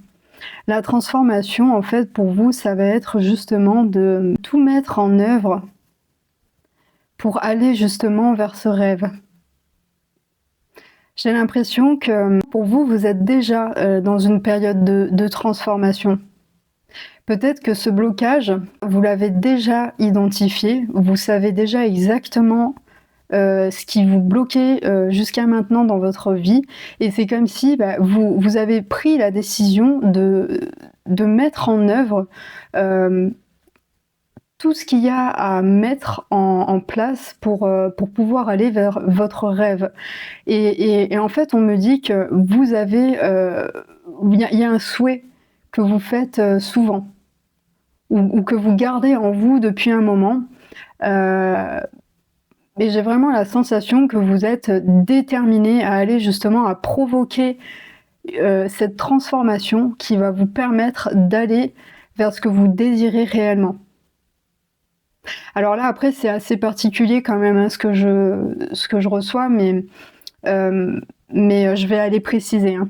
Speaker 1: la transformation en fait pour vous ça va être justement de tout mettre en œuvre pour aller justement vers ce rêve. J'ai l'impression que pour vous, vous êtes déjà dans une période de transformation. Peut-être que ce blocage, vous l'avez déjà identifié, vous savez déjà exactement ce qui vous bloquait jusqu'à maintenant dans votre vie. Et c'est comme si vous avez pris la décision de mettre en œuvre tout ce qu'il y a à mettre en place pour pouvoir aller vers votre rêve. Et en fait, on me dit que vous avez... il y a un souhait que vous faites souvent, ou que vous gardez en vous depuis un moment. Et j'ai vraiment la sensation que vous êtes déterminé à aller justement à provoquer cette transformation qui va vous permettre d'aller vers ce que vous désirez réellement. Alors là, après, c'est assez particulier quand même hein, ce que je reçois, mais je vais aller préciser. Hein.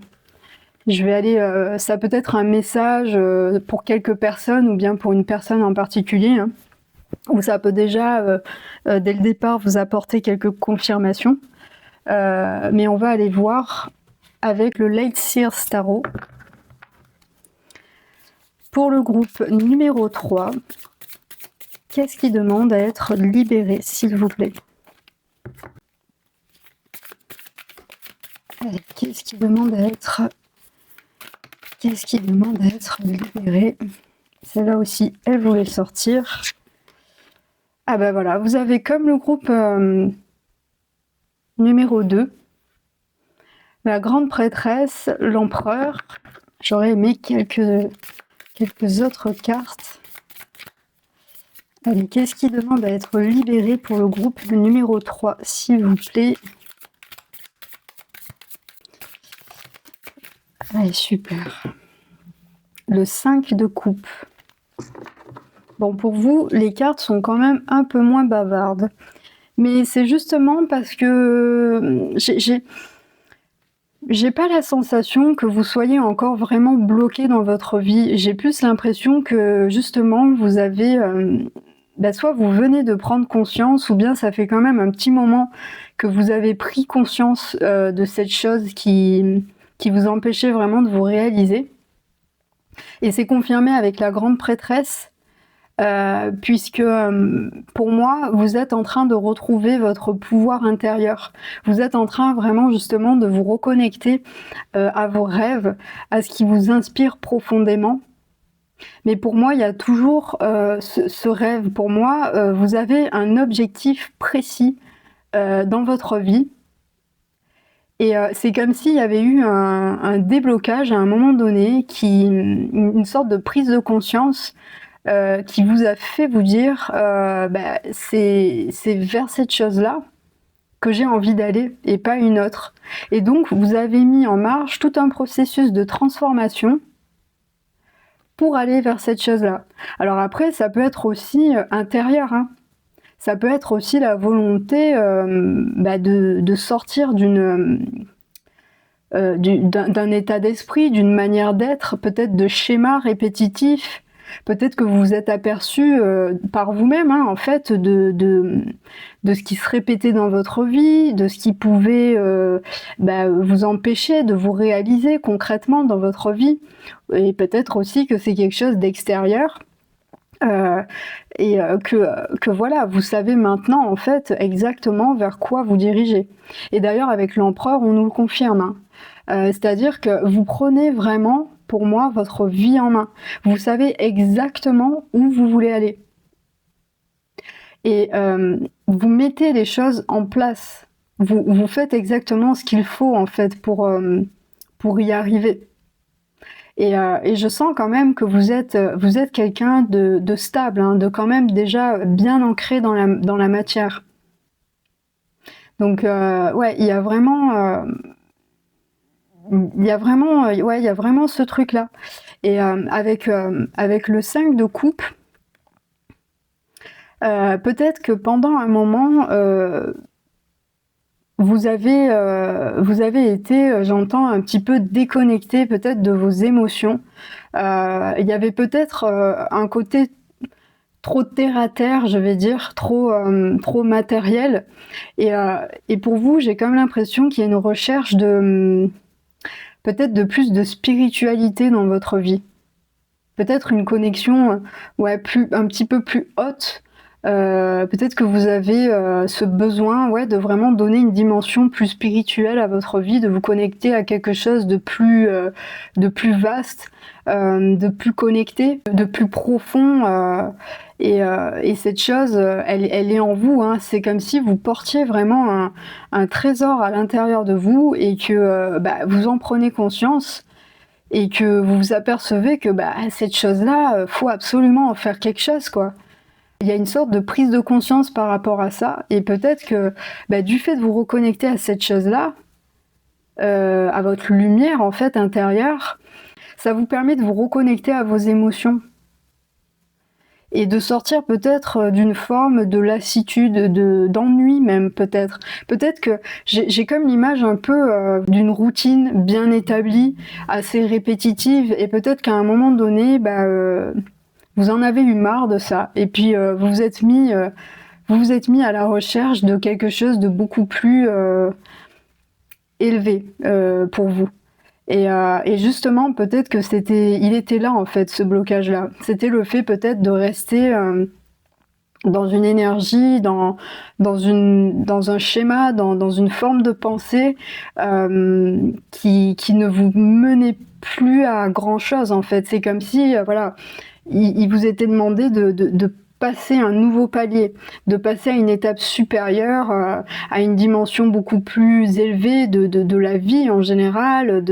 Speaker 1: Je vais aller, ça peut être un message pour quelques personnes ou bien pour une personne en particulier, hein, ou ça peut déjà, dès le départ, vous apporter quelques confirmations. Mais on va aller voir avec le Light Seers Tarot. Pour le groupe numéro 3, qu'est-ce qui demande à être libéré, s'il vous plaît? Allez, qu'est-ce qui demande à être libéré? Celle-là aussi, elle voulait sortir. Ah bah voilà, vous avez comme le groupe numéro 2, la grande prêtresse, l'empereur. J'aurais aimé quelques autres cartes. Allez, qu'est-ce qui demande à être libéré pour le groupe numéro 3, s'il vous plaît? Allez, super. Le 5 de coupe. Bon, pour vous, les cartes sont quand même un peu moins bavardes. Mais c'est justement parce que j'ai pas la sensation que vous soyez encore vraiment bloqué dans votre vie. J'ai plus l'impression que justement vous avez soit vous venez de prendre conscience, ou bien ça fait quand même un petit moment que vous avez pris conscience de cette chose qui vous empêchait vraiment de vous réaliser. Et c'est confirmé avec la grande prêtresse, puisque pour moi, vous êtes en train de retrouver votre pouvoir intérieur. Vous êtes en train vraiment justement de vous reconnecter à vos rêves, à ce qui vous inspire profondément. Mais pour moi, il y a toujours ce rêve. Pour moi, vous avez un objectif précis dans votre vie. Et c'est comme s'il y avait eu un déblocage à un moment donné, une sorte de prise de conscience qui vous a fait vous dire c'est vers cette chose-là que j'ai envie d'aller et pas une autre. Et donc, vous avez mis en marche tout un processus de transformation pour aller vers cette chose-là. Alors après, ça peut être aussi intérieur, hein. Ça peut être aussi la volonté de sortir d'un état d'esprit, d'une manière d'être, peut-être de schémas répétitifs. Peut-être que vous vous êtes aperçu par vous-même, hein, en fait, de ce qui se répétait dans votre vie, de ce qui pouvait vous empêcher de vous réaliser concrètement dans votre vie. Et peut-être aussi que c'est quelque chose d'extérieur. Que voilà, vous savez maintenant en fait exactement vers quoi vous dirigez. Et d'ailleurs avec l'empereur, on nous le confirme, hein. C'est-à-dire que vous prenez vraiment, pour moi, votre vie en main. Vous savez exactement où vous voulez aller. Et vous mettez les choses en place. Vous faites exactement ce qu'il faut en fait pour y arriver. Et je sens quand même que vous êtes quelqu'un de stable, hein, de quand même déjà bien ancré dans la matière. Donc ouais, il y a vraiment ce truc-là. Et avec le 5 de coupe, peut-être que pendant un moment, vous avez été, j'entends, un petit peu déconnecté peut-être de vos émotions. Il y avait peut-être un côté trop terre à terre, je vais dire, trop matériel. Et pour vous, j'ai quand même l'impression qu'il y a une recherche peut-être de plus de spiritualité dans votre vie. Peut-être une connexion un petit peu plus haute. Peut-être que vous avez ce besoin de vraiment donner une dimension plus spirituelle à votre vie, de vous connecter à quelque chose de plus vaste, de plus connecté, de plus profond. Et cette chose, elle est en vous, hein. C'est comme si vous portiez vraiment un trésor à l'intérieur de vous et que vous en prenez conscience. Et que vous vous apercevez que cette chose-là, faut absolument en faire quelque chose, quoi. Il y a une sorte de prise de conscience par rapport à ça, et peut-être que du fait de vous reconnecter à cette chose-là, à votre lumière en fait intérieure, ça vous permet de vous reconnecter à vos émotions et de sortir peut-être d'une forme de lassitude, d'ennui même peut-être. Peut-être que j'ai comme l'image un peu d'une routine bien établie, assez répétitive, et peut-être qu'à un moment donné, vous en avez eu marre de ça, et puis vous vous êtes mis à la recherche de quelque chose de beaucoup plus élevé pour vous. Et justement, peut-être que il était là en fait, ce blocage-là. C'était le fait peut-être de rester dans une énergie, dans un schéma, dans une forme de pensée qui ne vous menait plus à grand-chose en fait. C'est comme si, voilà, il vous était demandé de passer un nouveau palier, de passer à une étape supérieure, à une dimension beaucoup plus élevée de la vie en général,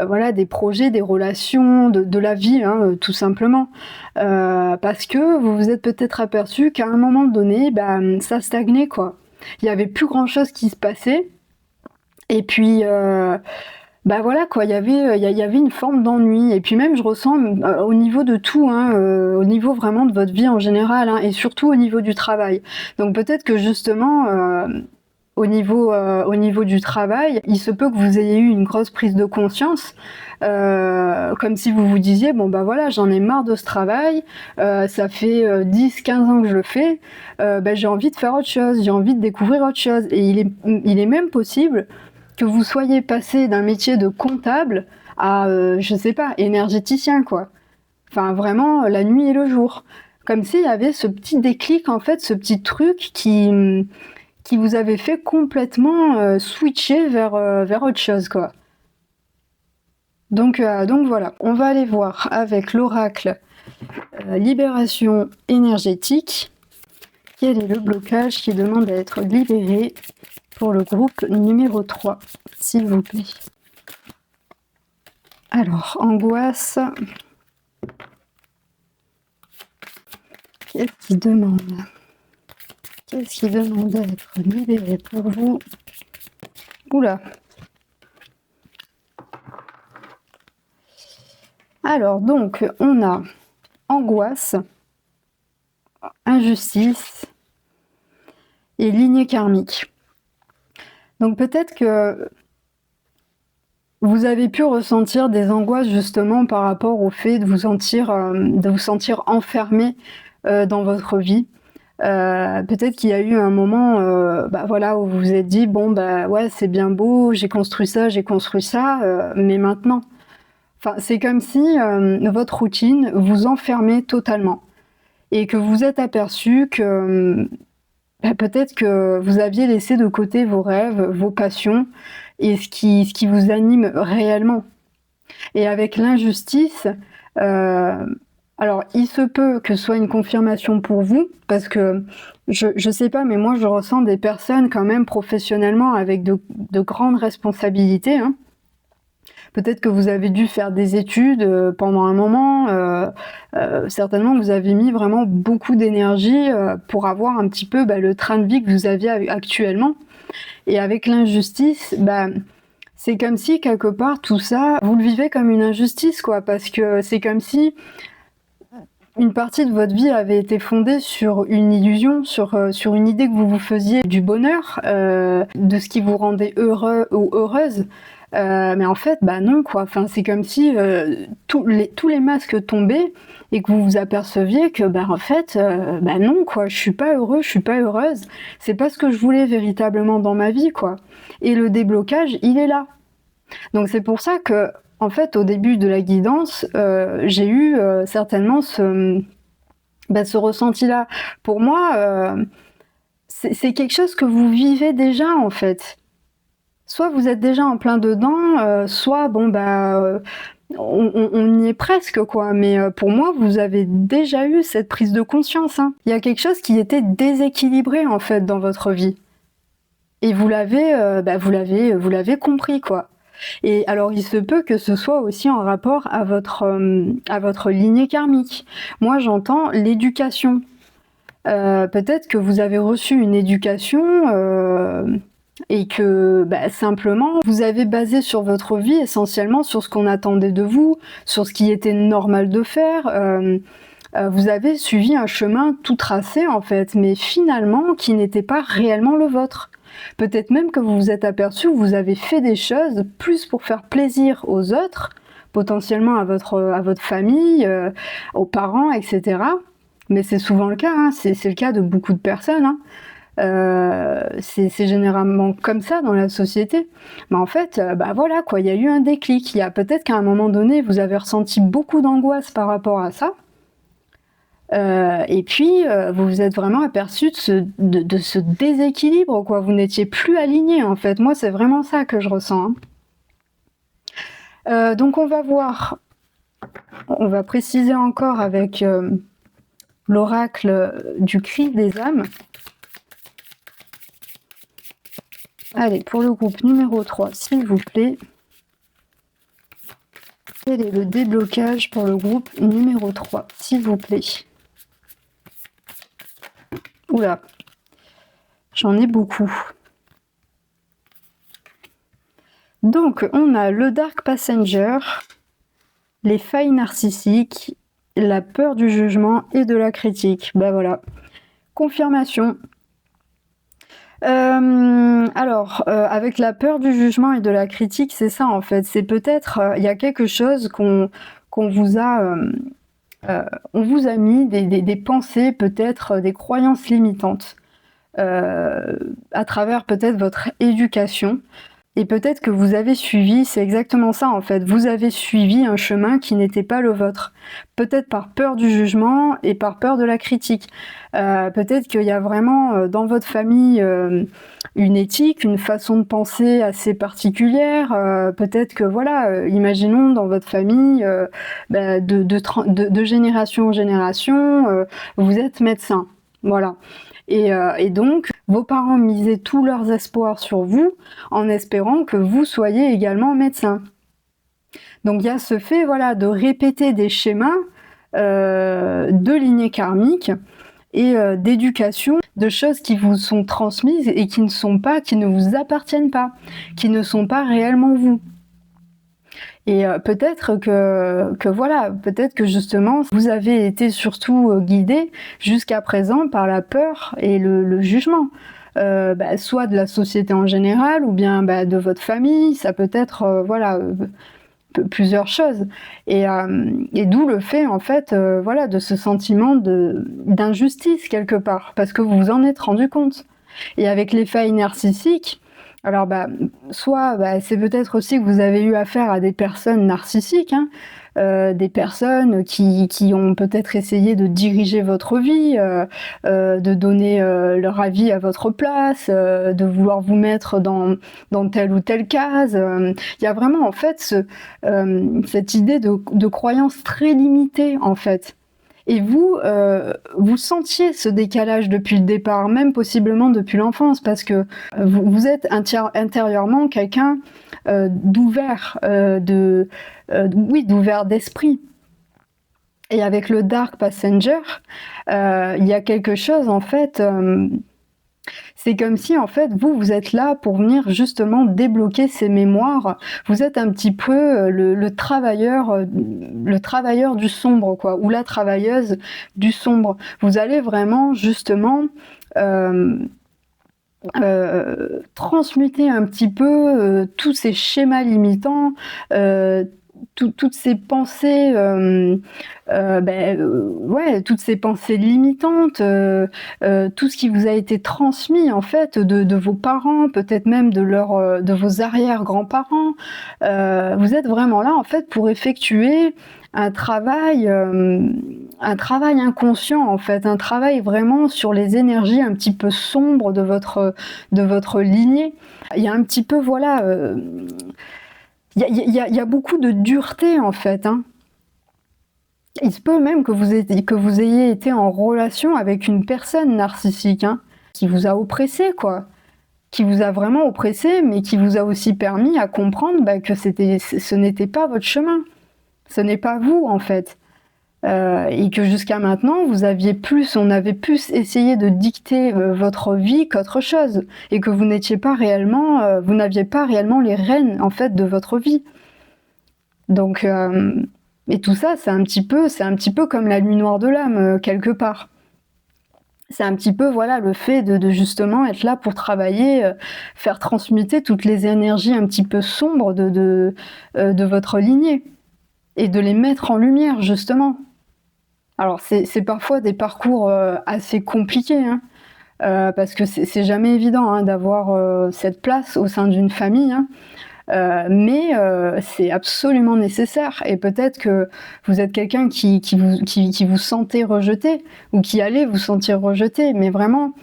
Speaker 1: voilà, des projets, des relations, de la vie, hein, tout simplement. Parce que vous vous êtes peut-être aperçu qu'à un moment donné, bah, ça stagnait, quoi. Il y avait plus grand-chose qui se passait. Et puis, bah voilà, quoi, il y avait une forme d'ennui. Et puis même, je ressens au niveau de tout, hein, au niveau vraiment de votre vie en général, hein, et surtout au niveau du travail. Donc peut-être que justement, au niveau du travail, il se peut que vous ayez eu une grosse prise de conscience, comme si vous vous disiez: «Bon, bah, voilà, j'en ai marre de ce travail, ça fait, 10-15 ans que je le fais, bah, j'ai envie de faire autre chose, j'ai envie de découvrir autre chose» et il est même possible que vous soyez passé d'un métier de comptable à, je sais pas, énergéticien, quoi. Enfin, vraiment, la nuit et le jour. Comme s'il y avait ce petit déclic, en fait, ce petit truc qui vous avait fait complètement switcher vers autre chose, quoi. Donc voilà, on va aller voir avec l'oracle libération énergétique, quel est le blocage qui demande à être libéré pour le groupe numéro 3, s'il vous plaît. Alors, angoisse, qu'est-ce qui demande à être libéré pour vous? Oula. Alors, donc, on a angoisse, injustice et lignée karmique. Donc, peut-être que vous avez pu ressentir des angoisses justement par rapport au fait de vous sentir enfermé dans votre vie. Peut-être qu'il y a eu un moment, bah voilà, où vous vous êtes dit: «Bon, bah, ouais, c'est bien beau, j'ai construit ça, mais maintenant?» Enfin, c'est comme si, votre routine vous enfermait totalement et que vous êtes aperçu que, bah, peut-être que vous aviez laissé de côté vos rêves, vos passions et ce qui vous anime réellement. Et avec l'injustice, alors il se peut que ce soit une confirmation pour vous, parce que je sais pas, mais moi je ressens des personnes quand même professionnellement avec de grandes responsabilités, hein. Peut-être que vous avez dû faire des études, pendant un moment, certainement vous avez mis vraiment beaucoup d'énergie, pour avoir un petit peu, bah, le train de vie que vous aviez actuellement. Et avec l'injustice, bah, c'est comme si quelque part tout ça, vous le vivez comme une injustice, quoi, parce que c'est comme si une partie de votre vie avait été fondée sur une illusion, sur une idée que vous vous faisiez du bonheur, de ce qui vous rendait heureux ou heureuse. Mais en fait, bah non, quoi. Enfin, c'est comme si tous les masques tombaient et que vous vous aperceviez que, bah en fait, bah non, quoi. Je suis pas heureux, je suis pas heureuse. C'est pas ce que je voulais véritablement dans ma vie, quoi. Et le déblocage, il est là. Donc c'est pour ça que, en fait, au début de la guidance, j'ai eu certainement ce ressenti-là. Pour moi, c'est quelque chose que vous vivez déjà, en fait. Soit vous êtes déjà en plein dedans, soit bon, bah, on y est presque, quoi. Mais pour moi, vous avez déjà eu cette prise de conscience, hein. Il y a quelque chose qui était déséquilibré, en fait, dans votre vie. Et vous l'avez compris, quoi. Et alors, il se peut que ce soit aussi en rapport à votre lignée karmique. Moi, j'entends l'éducation. Peut-être que vous avez reçu une éducation et que bah, simplement, vous avez basé sur votre vie essentiellement sur ce qu'on attendait de vous, sur ce qui était normal de faire. Vous avez suivi un chemin tout tracé, en fait, mais finalement qui n'était pas réellement le vôtre. Peut-être même que vous vous êtes aperçu que vous avez fait des choses plus pour faire plaisir aux autres, potentiellement à votre famille, aux parents, etc. Mais c'est souvent le cas, hein, c'est le cas de beaucoup de personnes, hein. C'est généralement comme ça dans la société. Mais en fait, bah voilà, quoi, il y a eu un déclic. Il y a peut-être qu'à un moment donné, vous avez ressenti beaucoup d'angoisse par rapport à ça. Et puis, vous vous êtes vraiment aperçu de ce déséquilibre, quoi. Vous n'étiez plus alignés, en fait. Moi, c'est vraiment ça que je ressens, hein. Donc on va voir, on va préciser encore avec l'oracle du cri des âmes. Allez, pour le groupe numéro 3, s'il vous plaît. Quel est le déblocage pour le groupe numéro 3, s'il vous plaît? Oula, j'en ai beaucoup. Donc, on a le Dark Passenger, les failles narcissiques, la peur du jugement et de la critique. Ben voilà. Confirmation. Alors, avec la peur du jugement et de la critique, c'est ça en fait. C'est peut-être, il y a quelque chose qu'on vous a, on vous a mis des pensées, peut-être des croyances limitantes, à travers peut-être votre éducation. Et peut-être que vous avez suivi, c'est exactement ça en fait, vous avez suivi un chemin qui n'était pas le vôtre. Peut-être par peur du jugement et par peur de la critique. Peut-être qu'il y a vraiment dans votre famille une éthique, une façon de penser assez particulière. Peut-être que voilà, imaginons dans votre famille, de génération en génération, vous êtes médecin. Voilà. Et donc, vos parents misaient tous leurs espoirs sur vous en espérant que vous soyez également médecin. Donc il y a ce fait voilà, de répéter des schémas de lignée karmique et d'éducation, de choses qui vous sont transmises et qui ne vous appartiennent pas, qui ne sont pas réellement vous. Et peut-être que voilà, peut-être que justement vous avez été surtout guidé jusqu'à présent par la peur et le jugement, soit de la société en général ou bien de votre famille. Ça peut être voilà plusieurs choses. Et d'où le fait en fait voilà de ce sentiment d'injustice quelque part parce que vous vous en êtes rendu compte. Et avec les failles narcissiques. Alors, soit c'est peut-être aussi que vous avez eu affaire à des personnes narcissiques, hein, des personnes qui ont peut-être essayé de diriger votre vie, de donner leur avis à votre place, de vouloir vous mettre dans telle ou telle case. Il y a vraiment en fait cette idée de croyance très limitée en fait. Et vous, vous sentiez ce décalage depuis le départ, même possiblement depuis l'enfance, parce que vous êtes intérieurement quelqu'un d'ouvert, d'ouvert d'esprit. Et avec le Dark Passenger, il y a quelque chose en fait. C'est comme si en fait vous êtes là pour venir justement débloquer ces mémoires. Vous êtes un petit peu le travailleur du sombre quoi, ou la travailleuse du sombre. Vous allez vraiment justement transmuter un petit peu tous ces schémas limitants, toutes ces pensées, toutes ces pensées limitantes, tout ce qui vous a été transmis en fait de vos parents, peut-être même de vos arrière-grands-parents. Vous êtes vraiment là en fait pour effectuer un travail inconscient en fait, un travail vraiment sur les énergies un petit peu sombres de votre lignée. Il y a un petit peu voilà. Il y a beaucoup de dureté en fait, hein. Il se peut même que vous ayez été en relation avec une personne narcissique, hein, qui vous a oppressé quoi, qui vous a vraiment oppressé, mais qui vous a aussi permis à comprendre que ce n'était pas votre chemin, ce n'est pas vous en fait. Et que jusqu'à maintenant, on avait plus essayé de dicter votre vie qu'autre chose, et que vous n'aviez pas réellement les rênes en fait de votre vie. Donc, et tout ça, c'est un petit peu comme la nuit noire de l'âme quelque part. C'est un petit peu voilà le fait de justement être là pour travailler, faire transmuter toutes les énergies un petit peu sombres de votre lignée et de les mettre en lumière justement. Alors c'est parfois des parcours assez compliqués, hein, parce que c'est jamais évident hein, d'avoir cette place au sein d'une famille. Hein. mais c'est absolument nécessaire et peut-être que vous êtes quelqu'un qui vous sentez rejeté ou qui allait vous sentir rejeté, mais vraiment,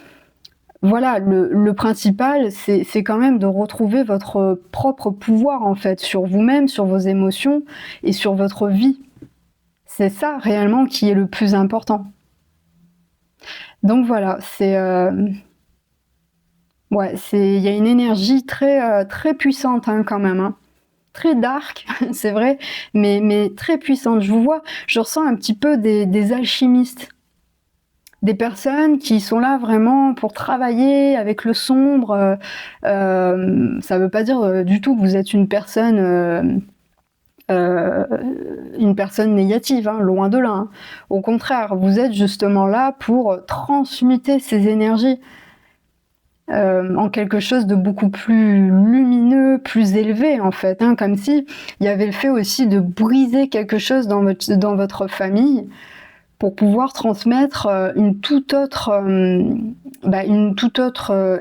Speaker 1: voilà, le principal, c'est quand même de retrouver votre propre pouvoir, en fait, sur vous-même, sur vos émotions et sur votre vie. C'est ça, réellement, qui est le plus important. Donc voilà, ouais, il y a une énergie très puissante, hein, quand même, hein. Très dark, c'est vrai, mais très puissante. Je ressens un petit peu des alchimistes. Des personnes qui sont là vraiment pour travailler avec le sombre. Ça veut pas dire du tout que vous êtes une personne négative, hein, loin de là, hein. Au contraire, vous êtes justement là pour transmuter ces énergies en quelque chose de beaucoup plus lumineux, plus élevé en fait, hein, comme si il y avait le fait aussi de briser quelque chose dans votre famille pour pouvoir transmettre une toute autre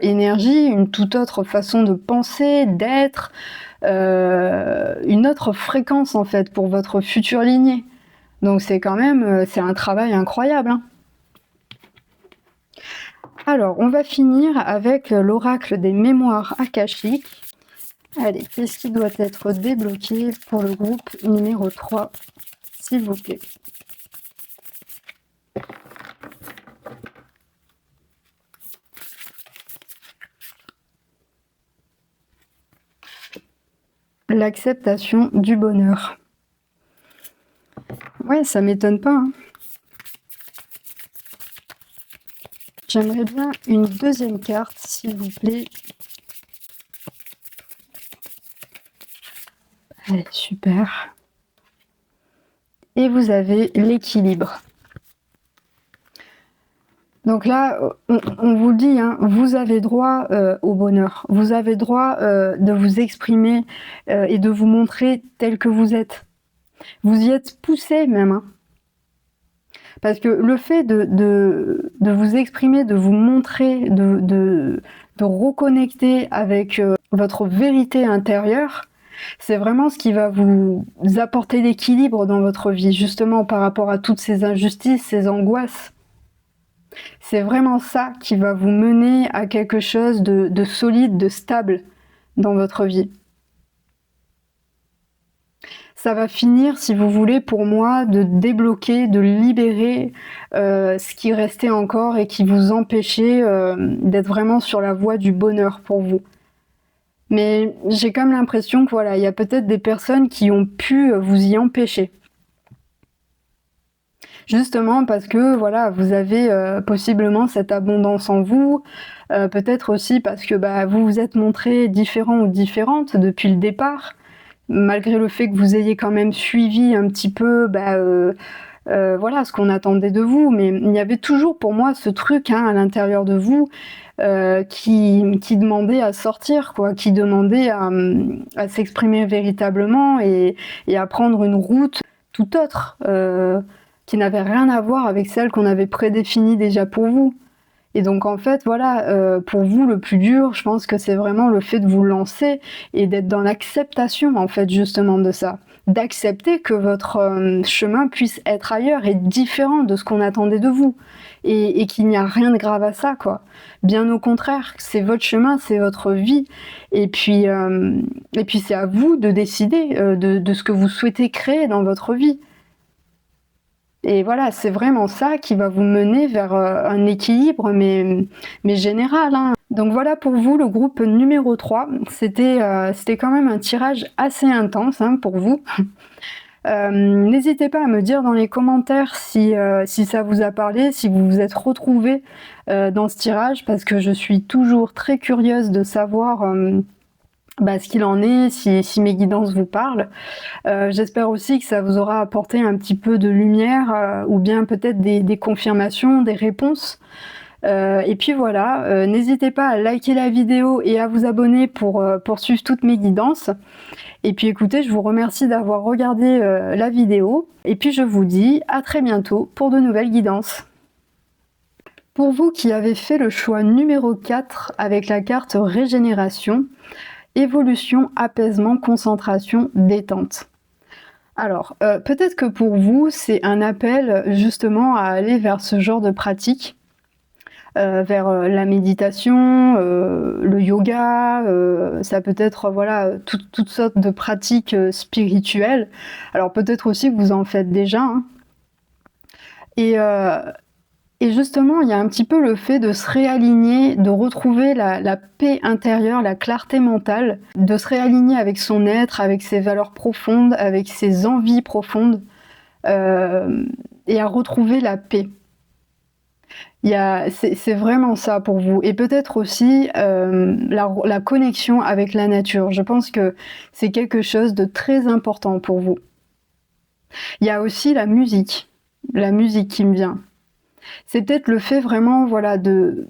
Speaker 1: énergie, une toute autre façon de penser, d'être, une autre fréquence en fait pour votre future lignée. Donc c'est quand même, c'est un travail incroyable, hein. Alors, on va finir avec l'oracle des mémoires akashiques. Allez, qu'est-ce qui doit être débloqué pour le groupe numéro 3, s'il vous plaît? L'acceptation du bonheur. Ouais, ça m'étonne pas, hein. J'aimerais bien une deuxième carte, s'il vous plaît. Allez, super. Et vous avez l'équilibre. Donc là, on vous le dit, hein, vous avez droit au bonheur. Vous avez droit de vous exprimer et de vous montrer tel que vous êtes. Vous y êtes poussé même, hein. Parce que le fait de vous exprimer, de vous montrer, de reconnecter avec votre vérité intérieure, c'est vraiment ce qui va vous apporter l'équilibre dans votre vie, justement par rapport à toutes ces injustices, ces angoisses. C'est vraiment ça qui va vous mener à quelque chose de solide, de stable dans votre vie. Ça va finir, si vous voulez, pour moi, de débloquer, de libérer ce qui restait encore et qui vous empêchait d'être vraiment sur la voie du bonheur pour vous. Mais j'ai comme l'impression que voilà, il y a peut-être des personnes qui ont pu vous y empêcher. Justement parce que voilà, vous avez possiblement cette abondance en vous, peut-être aussi parce que vous vous êtes montré différent ou différente depuis le départ, malgré le fait que vous ayez quand même suivi un petit peu voilà, ce qu'on attendait de vous, mais il y avait toujours pour moi ce truc, hein, à l'intérieur de vous qui demandait à sortir, quoi, qui demandait à s'exprimer véritablement et à prendre une route tout autre, qui n'avait rien à voir avec celle qu'on avait prédéfinie déjà pour vous. Et donc en fait, voilà, pour vous, le plus dur, je pense que c'est vraiment le fait de vous lancer et d'être dans l'acceptation, en fait, justement de ça. D'accepter que votre chemin puisse être ailleurs et différent de ce qu'on attendait de vous. Et qu'il n'y a rien de grave à ça, quoi. Bien au contraire, c'est votre chemin, c'est votre vie. Et puis c'est à vous de décider de ce que vous souhaitez créer dans votre vie. Et voilà, c'est vraiment ça qui va vous mener vers un équilibre, mais général, hein. Donc voilà pour vous, le groupe numéro 3. C'était quand même un tirage assez intense, hein, pour vous. N'hésitez pas à me dire dans les commentaires si ça vous a parlé, si vous vous êtes retrouvés dans ce tirage, parce que je suis toujours très curieuse de savoir ce qu'il en est, si mes guidances vous parlent. J'espère aussi que ça vous aura apporté un petit peu de lumière ou bien peut-être des confirmations, des réponses. Et puis voilà, n'hésitez pas à liker la vidéo et à vous abonner pour suivre toutes mes guidances. Et puis écoutez, je vous remercie d'avoir regardé la vidéo. Et puis je vous dis à très bientôt pour de nouvelles guidances. Pour vous qui avez fait le choix numéro 4 avec la carte Régénération, évolution, apaisement, concentration, détente. Alors, peut-être que pour vous, c'est un appel justement à aller vers ce genre de pratique, vers la méditation, le yoga, ça peut être voilà, toutes sortes de pratiques spirituelles. Alors peut-être aussi que vous en faites déjà, hein. Et justement, il y a un petit peu le fait de se réaligner, de retrouver la paix intérieure, la clarté mentale, de se réaligner avec son être, avec ses valeurs profondes, avec ses envies profondes, et à retrouver la paix. C'est vraiment ça pour vous. Et peut-être aussi la connexion avec la nature. Je pense que c'est quelque chose de très important pour vous. Il y a aussi la musique qui me vient. C'est peut-être le fait vraiment voilà, de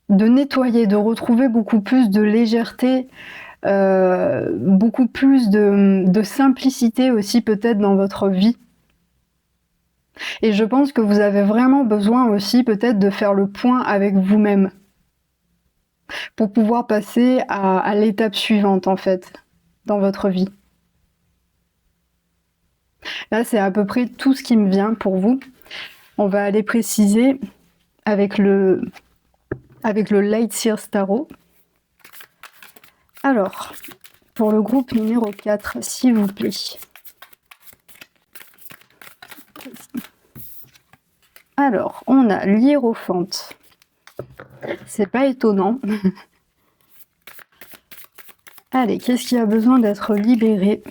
Speaker 1: nettoyer, de retrouver beaucoup plus de légèreté, beaucoup plus de simplicité aussi peut-être dans votre vie. Et je pense que vous avez vraiment besoin aussi peut-être de faire le point avec vous-même pour pouvoir passer à l'étape suivante en fait dans votre vie. Là, c'est à peu près tout ce qui me vient pour vous. On va aller préciser avec le Light Seers Tarot. Alors, pour le groupe numéro 4, s'il vous plaît. Alors, on a l'hiérophante. C'est pas étonnant. Allez, qu'est-ce qui a besoin d'être libéré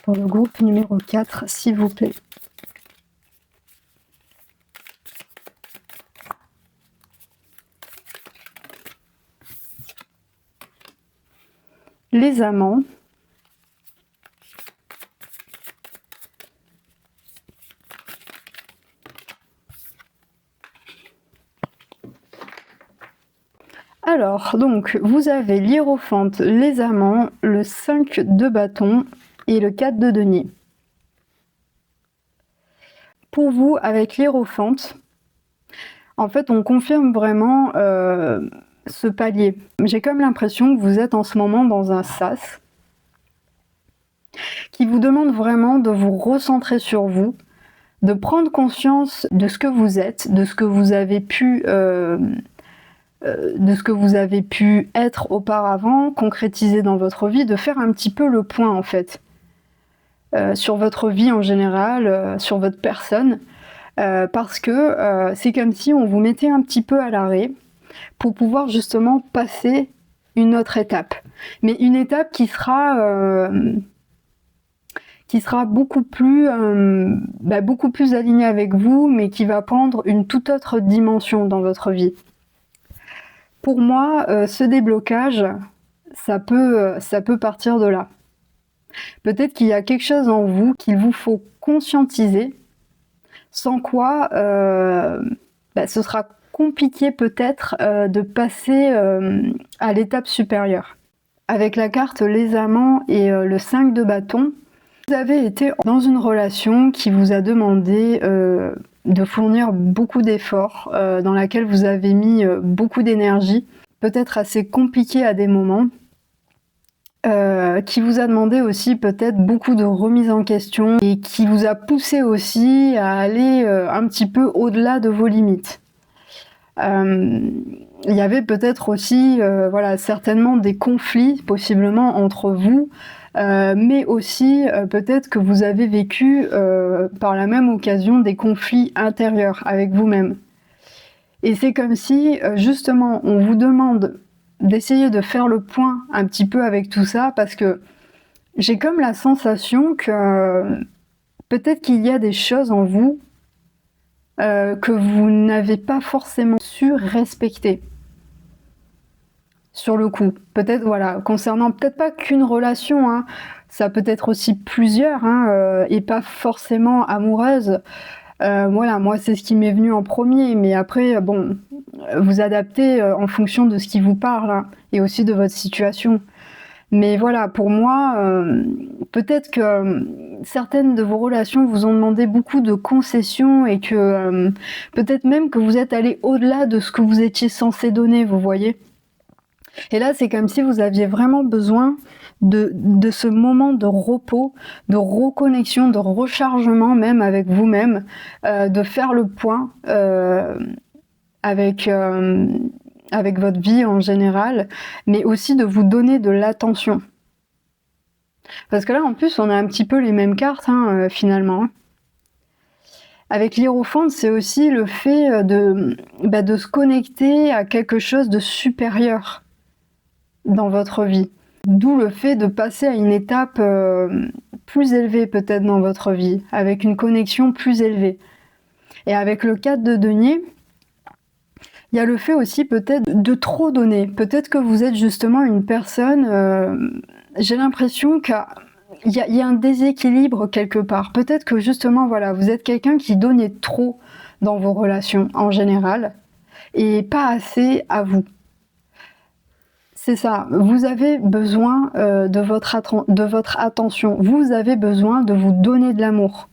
Speaker 1: pour le groupe numéro 4, s'il vous plaît? Les amants. Alors, donc, vous avez l'hiérophante, les amants, le 5 de bâton et le 4 de denier. Pour vous, avec l'hiérophante, en fait, on confirme vraiment ce palier. J'ai comme l'impression que vous êtes en ce moment dans un sas qui vous demande vraiment de vous recentrer sur vous, de prendre conscience de ce que vous êtes, de ce que vous avez pu être auparavant, concrétiser dans votre vie, de faire un petit peu le point en fait sur votre vie en général, sur votre personne, parce que c'est comme si on vous mettait un petit peu à l'arrêt pour pouvoir justement passer une autre étape, mais une étape qui sera beaucoup plus alignée avec vous, mais qui va prendre une toute autre dimension dans votre vie. Pour moi, ce déblocage, ça peut partir de là. Peut-être qu'il y a quelque chose en vous qu'il vous faut conscientiser, sans quoi ce sera compliqué peut-être de passer à l'étape supérieure. Avec la carte Les Amants et le 5 de bâton, vous avez été dans une relation qui vous a demandé de fournir beaucoup d'efforts, dans laquelle vous avez mis beaucoup d'énergie, peut-être assez compliqué à des moments, qui vous a demandé aussi peut-être beaucoup de remise en question et qui vous a poussé aussi à aller un petit peu au-delà de vos limites. Il y avait peut-être aussi certainement des conflits possiblement entre vous, mais aussi peut-être que vous avez vécu par la même occasion des conflits intérieurs avec vous-même. Et c'est comme si justement on vous demande d'essayer de faire le point un petit peu avec tout ça, parce que j'ai comme la sensation que peut-être qu'il y a des choses en vous que vous n'avez pas forcément su respecter sur le coup. Peut-être, voilà, concernant peut-être pas qu'une relation, hein, ça peut être aussi plusieurs, hein, et pas forcément amoureuse. Voilà, moi c'est ce qui m'est venu en premier, mais après, bon, vous adaptez en fonction de ce qui vous parle, hein, et aussi de votre situation. Mais voilà, pour moi, peut-être que certaines de vos relations vous ont demandé beaucoup de concessions et que peut-être même que vous êtes allé au-delà de ce que vous étiez censé donner, vous voyez. Et là, c'est comme si vous aviez vraiment besoin de ce moment de repos, de reconnexion, de rechargement même avec vous-même, de faire le point avec, avec votre vie en général, mais aussi de vous donner de l'attention. Parce que là, en plus, on a un petit peu les mêmes cartes, hein, finalement. Avec l'Hiérophante, c'est aussi le fait de se connecter à quelque chose de supérieur dans votre vie. D'où le fait de passer à une étape plus élevée peut-être dans votre vie, avec une connexion plus élevée. Et avec le 4 de denier, il y a le fait aussi peut-être de trop donner. Peut-être que vous êtes justement une personne, j'ai l'impression qu'il y a un déséquilibre quelque part. Peut-être que justement, voilà, vous êtes quelqu'un qui donnait trop dans vos relations en général et pas assez à vous. C'est ça, vous avez besoin de votre attention, vous avez besoin de vous donner de l'amour.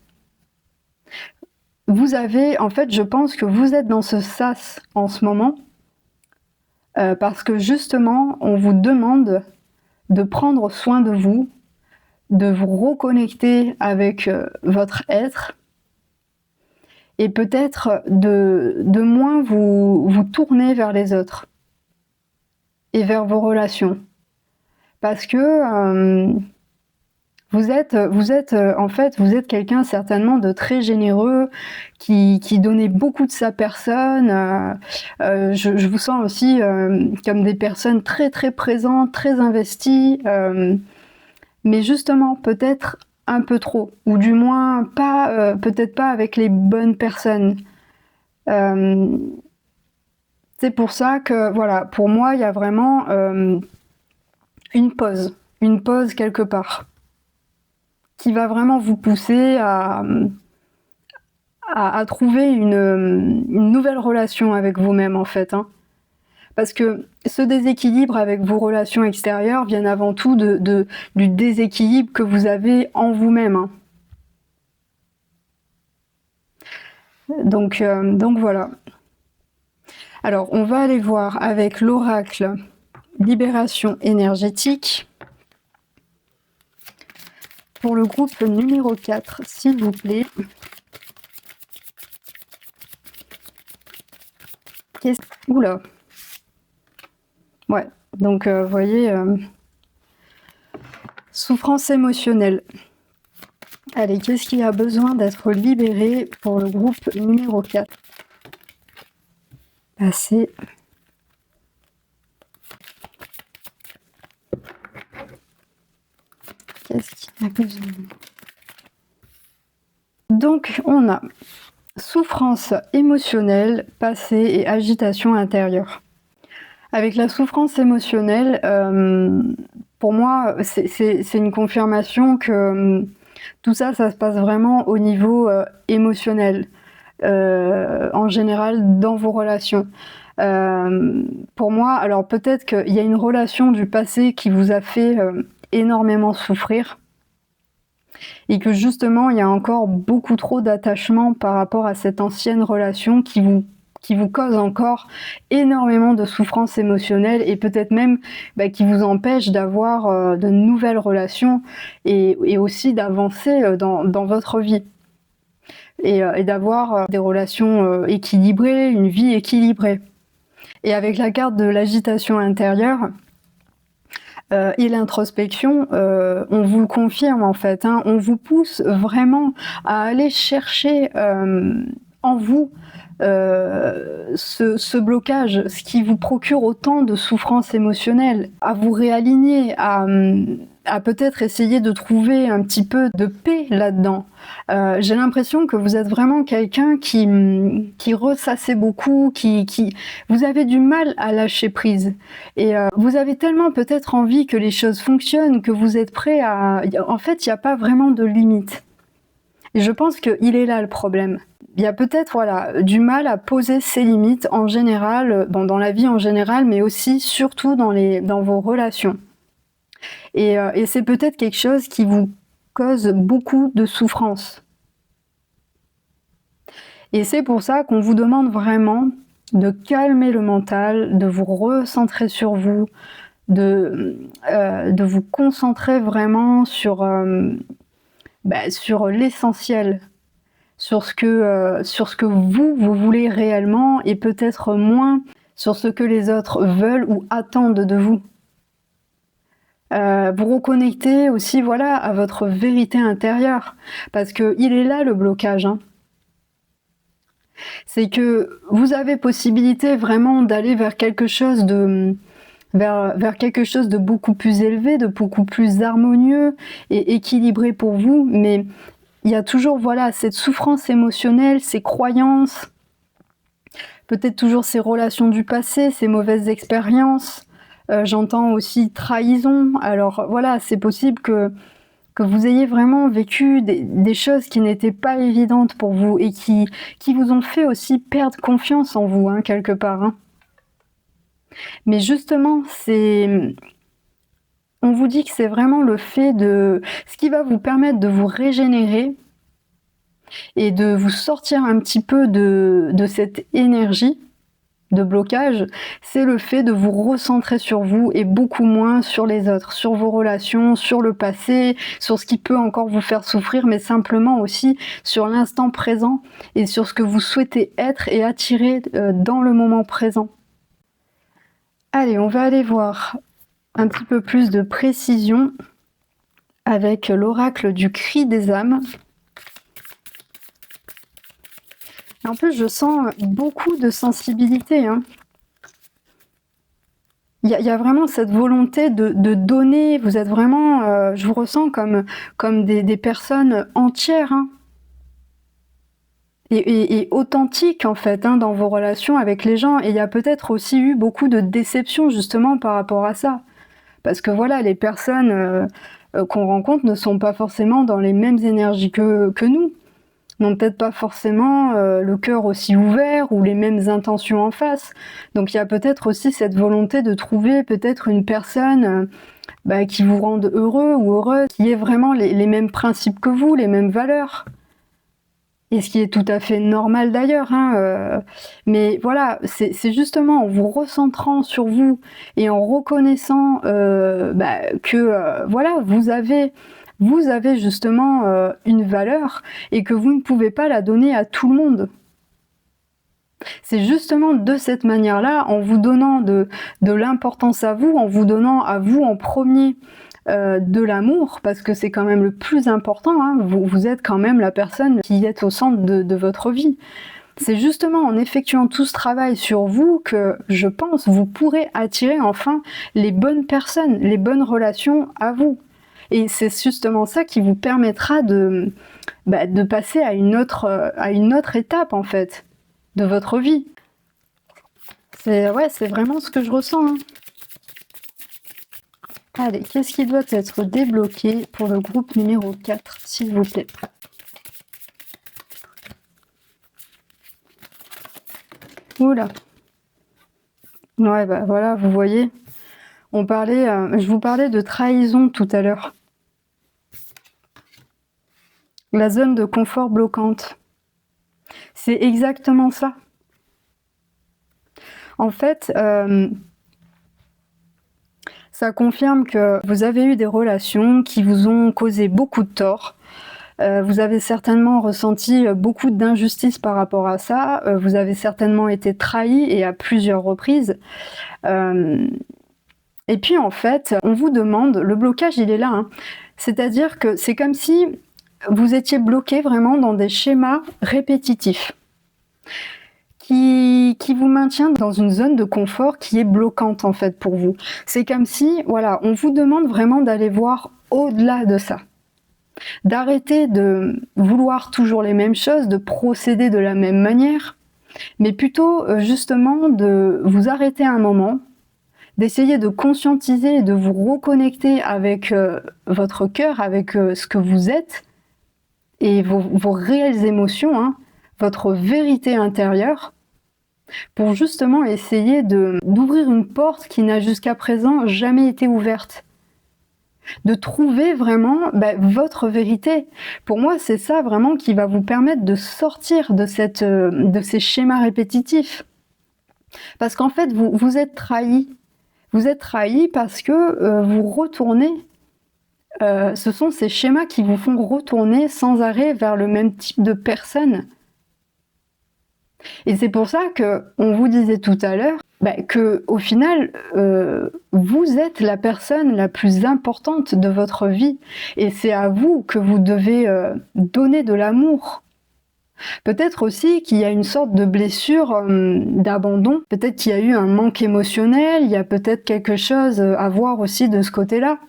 Speaker 1: Vous avez, en fait, je pense que vous êtes dans ce sas en ce moment, parce que justement, on vous demande de prendre soin de vous reconnecter avec votre être, et peut-être de moins vous tourner vers les autres et vers vos relations. Parce que vous êtes en fait, vous êtes quelqu'un certainement de très généreux, qui donnait beaucoup de sa personne. Je vous sens aussi comme des personnes très, très présentes, très investies, mais justement, peut-être un peu trop, ou du moins pas, peut-être pas avec les bonnes personnes. C'est pour ça que, voilà, pour moi, il y a vraiment une pause quelque part, qui va vraiment vous pousser à trouver une nouvelle relation avec vous-même, en fait, hein. Parce que ce déséquilibre avec vos relations extérieures vient avant tout du déséquilibre que vous avez en vous-même, hein. Donc voilà. Alors, on va aller voir avec l'oracle Libération énergétique. Pour le groupe numéro 4, s'il vous plaît. Oula. Ouais, donc vous voyez, souffrance émotionnelle. Allez, qu'est-ce qui a besoin d'être libéré pour le groupe numéro 4? Passé. Qu'est-ce qui a besoin? Donc, on a souffrance émotionnelle, passé et agitation intérieure. Avec la souffrance émotionnelle, pour moi, c'est une confirmation que tout ça, ça se passe vraiment au niveau émotionnel, en général dans vos relations. Pour moi, alors peut-être qu'il y a une relation du passé qui vous a fait énormément souffrir, et que justement, il y a encore beaucoup trop d'attachement par rapport à cette ancienne relation qui vous cause encore énormément de souffrance émotionnelle, et peut-être même qui vous empêche d'avoir de nouvelles relations et aussi d'avancer dans votre vie. Et d'avoir des relations équilibrées, une vie équilibrée. Et avec la carte de l'agitation intérieure et l'introspection, on vous le confirme en fait, hein, on vous pousse vraiment à aller chercher en vous ce blocage, ce qui vous procure autant de souffrance émotionnelle, à vous réaligner, à peut-être essayer de trouver un petit peu de paix là-dedans. J'ai l'impression que vous êtes vraiment quelqu'un qui ressassait beaucoup, vous avez du mal à lâcher prise. Et vous avez tellement peut-être envie que les choses fonctionnent, que vous êtes prêt à... En fait, il n'y a pas vraiment de limite. Et je pense qu'il est là le problème. Il y a peut-être du mal à poser ses limites en général, dans la vie en général, mais aussi surtout dans vos relations. Et c'est peut-être quelque chose qui vous cause beaucoup de souffrance. Et c'est pour ça qu'on vous demande vraiment de calmer le mental, de vous recentrer sur vous, de vous concentrer vraiment sur l'essentiel, sur ce que vous voulez réellement et peut-être moins sur ce que les autres veulent ou attendent de vous. Vous reconnecter aussi, voilà, à votre vérité intérieure, parce qu'il est là le blocage, hein. C'est que vous avez possibilité vraiment d'aller vers quelque chose vers quelque chose de beaucoup plus élevé, de beaucoup plus harmonieux et équilibré pour vous, mais il y a toujours, voilà, cette souffrance émotionnelle, ces croyances, peut-être toujours ces relations du passé, ces mauvaises expériences. J'entends aussi trahison. Alors voilà, c'est possible que vous ayez vraiment vécu des choses qui n'étaient pas évidentes pour vous et qui vous ont fait aussi perdre confiance en vous, hein, quelque part, hein. Mais justement, on vous dit que c'est vraiment le fait de ce qui va vous permettre de vous régénérer et de vous sortir un petit peu de cette énergie de blocage, c'est le fait de vous recentrer sur vous et beaucoup moins sur les autres, sur vos relations, sur le passé, sur ce qui peut encore vous faire souffrir, mais simplement aussi sur l'instant présent et sur ce que vous souhaitez être et attirer dans le moment présent. Allez, on va aller voir un petit peu plus de précision avec l'oracle du cri des âmes. En plus, je sens beaucoup de sensibilité, hein. Il y a vraiment cette volonté de donner. Vous êtes vraiment, je vous ressens comme des personnes entières, hein, et authentiques en fait, hein, dans vos relations avec les gens. Et il y a peut-être aussi eu beaucoup de déceptions justement par rapport à ça. Parce que voilà, les personnes qu'on rencontre ne sont pas forcément dans les mêmes énergies que nous. N'ont peut-être pas forcément le cœur aussi ouvert ou les mêmes intentions en face. Donc il y a peut-être aussi cette volonté de trouver peut-être une personne qui vous rende heureux ou heureuse, qui ait vraiment les mêmes principes que vous, les mêmes valeurs. Et ce qui est tout à fait normal d'ailleurs, hein, mais voilà, c'est justement en vous recentrant sur vous et en reconnaissant que voilà, vous avez justement une valeur et que vous ne pouvez pas la donner à tout le monde. C'est justement de cette manière-là, en vous donnant de l'importance à vous, en vous donnant à vous en premier de l'amour, parce que c'est quand même le plus important, hein, vous êtes quand même la personne qui est au centre de votre vie. C'est justement en effectuant tout ce travail sur vous que, je pense, vous pourrez attirer enfin les bonnes personnes, les bonnes relations à vous. Et c'est justement ça qui vous permettra de passer à une autre étape en fait de votre vie. C'est vraiment ce que je ressens, hein. Allez, qu'est-ce qui doit être débloqué pour le groupe numéro 4, s'il vous plaît? Oula. Ouais, voilà, vous voyez. Je vous parlais de trahison tout à l'heure. La zone de confort bloquante. C'est exactement ça. En fait, ça confirme que vous avez eu des relations qui vous ont causé beaucoup de tort. Vous avez certainement ressenti beaucoup d'injustice par rapport à ça. Vous avez certainement été trahi et à plusieurs reprises. Et puis en fait, on vous demande, le blocage il est là, hein. C'est-à-dire que c'est comme si vous étiez bloqué vraiment dans des schémas répétitifs qui vous maintient dans une zone de confort qui est bloquante en fait pour vous. C'est comme si, voilà, on vous demande vraiment d'aller voir au-delà de ça. D'arrêter de vouloir toujours les mêmes choses, de procéder de la même manière, mais plutôt justement de vous arrêter un moment, d'essayer de conscientiser et de vous reconnecter avec votre cœur, avec ce que vous êtes et vos réelles émotions, hein, votre vérité intérieure, pour justement essayer d'ouvrir une porte qui n'a jusqu'à présent jamais été ouverte. De trouver vraiment votre vérité. Pour moi, c'est ça vraiment qui va vous permettre de sortir de ces schémas répétitifs. Parce qu'en fait, vous êtes trahi. Vous êtes trahi parce que vous retournez. Ce sont ces schémas qui vous font retourner sans arrêt vers le même type de personne. Et c'est pour ça qu'on vous disait tout à l'heure qu'au final, vous êtes la personne la plus importante de votre vie. Et c'est à vous que vous devez donner de l'amour. Peut-être aussi qu'il y a une sorte de blessure d'abandon. Peut-être qu'il y a eu un manque émotionnel. Il y a peut-être quelque chose à voir aussi de ce côté-là.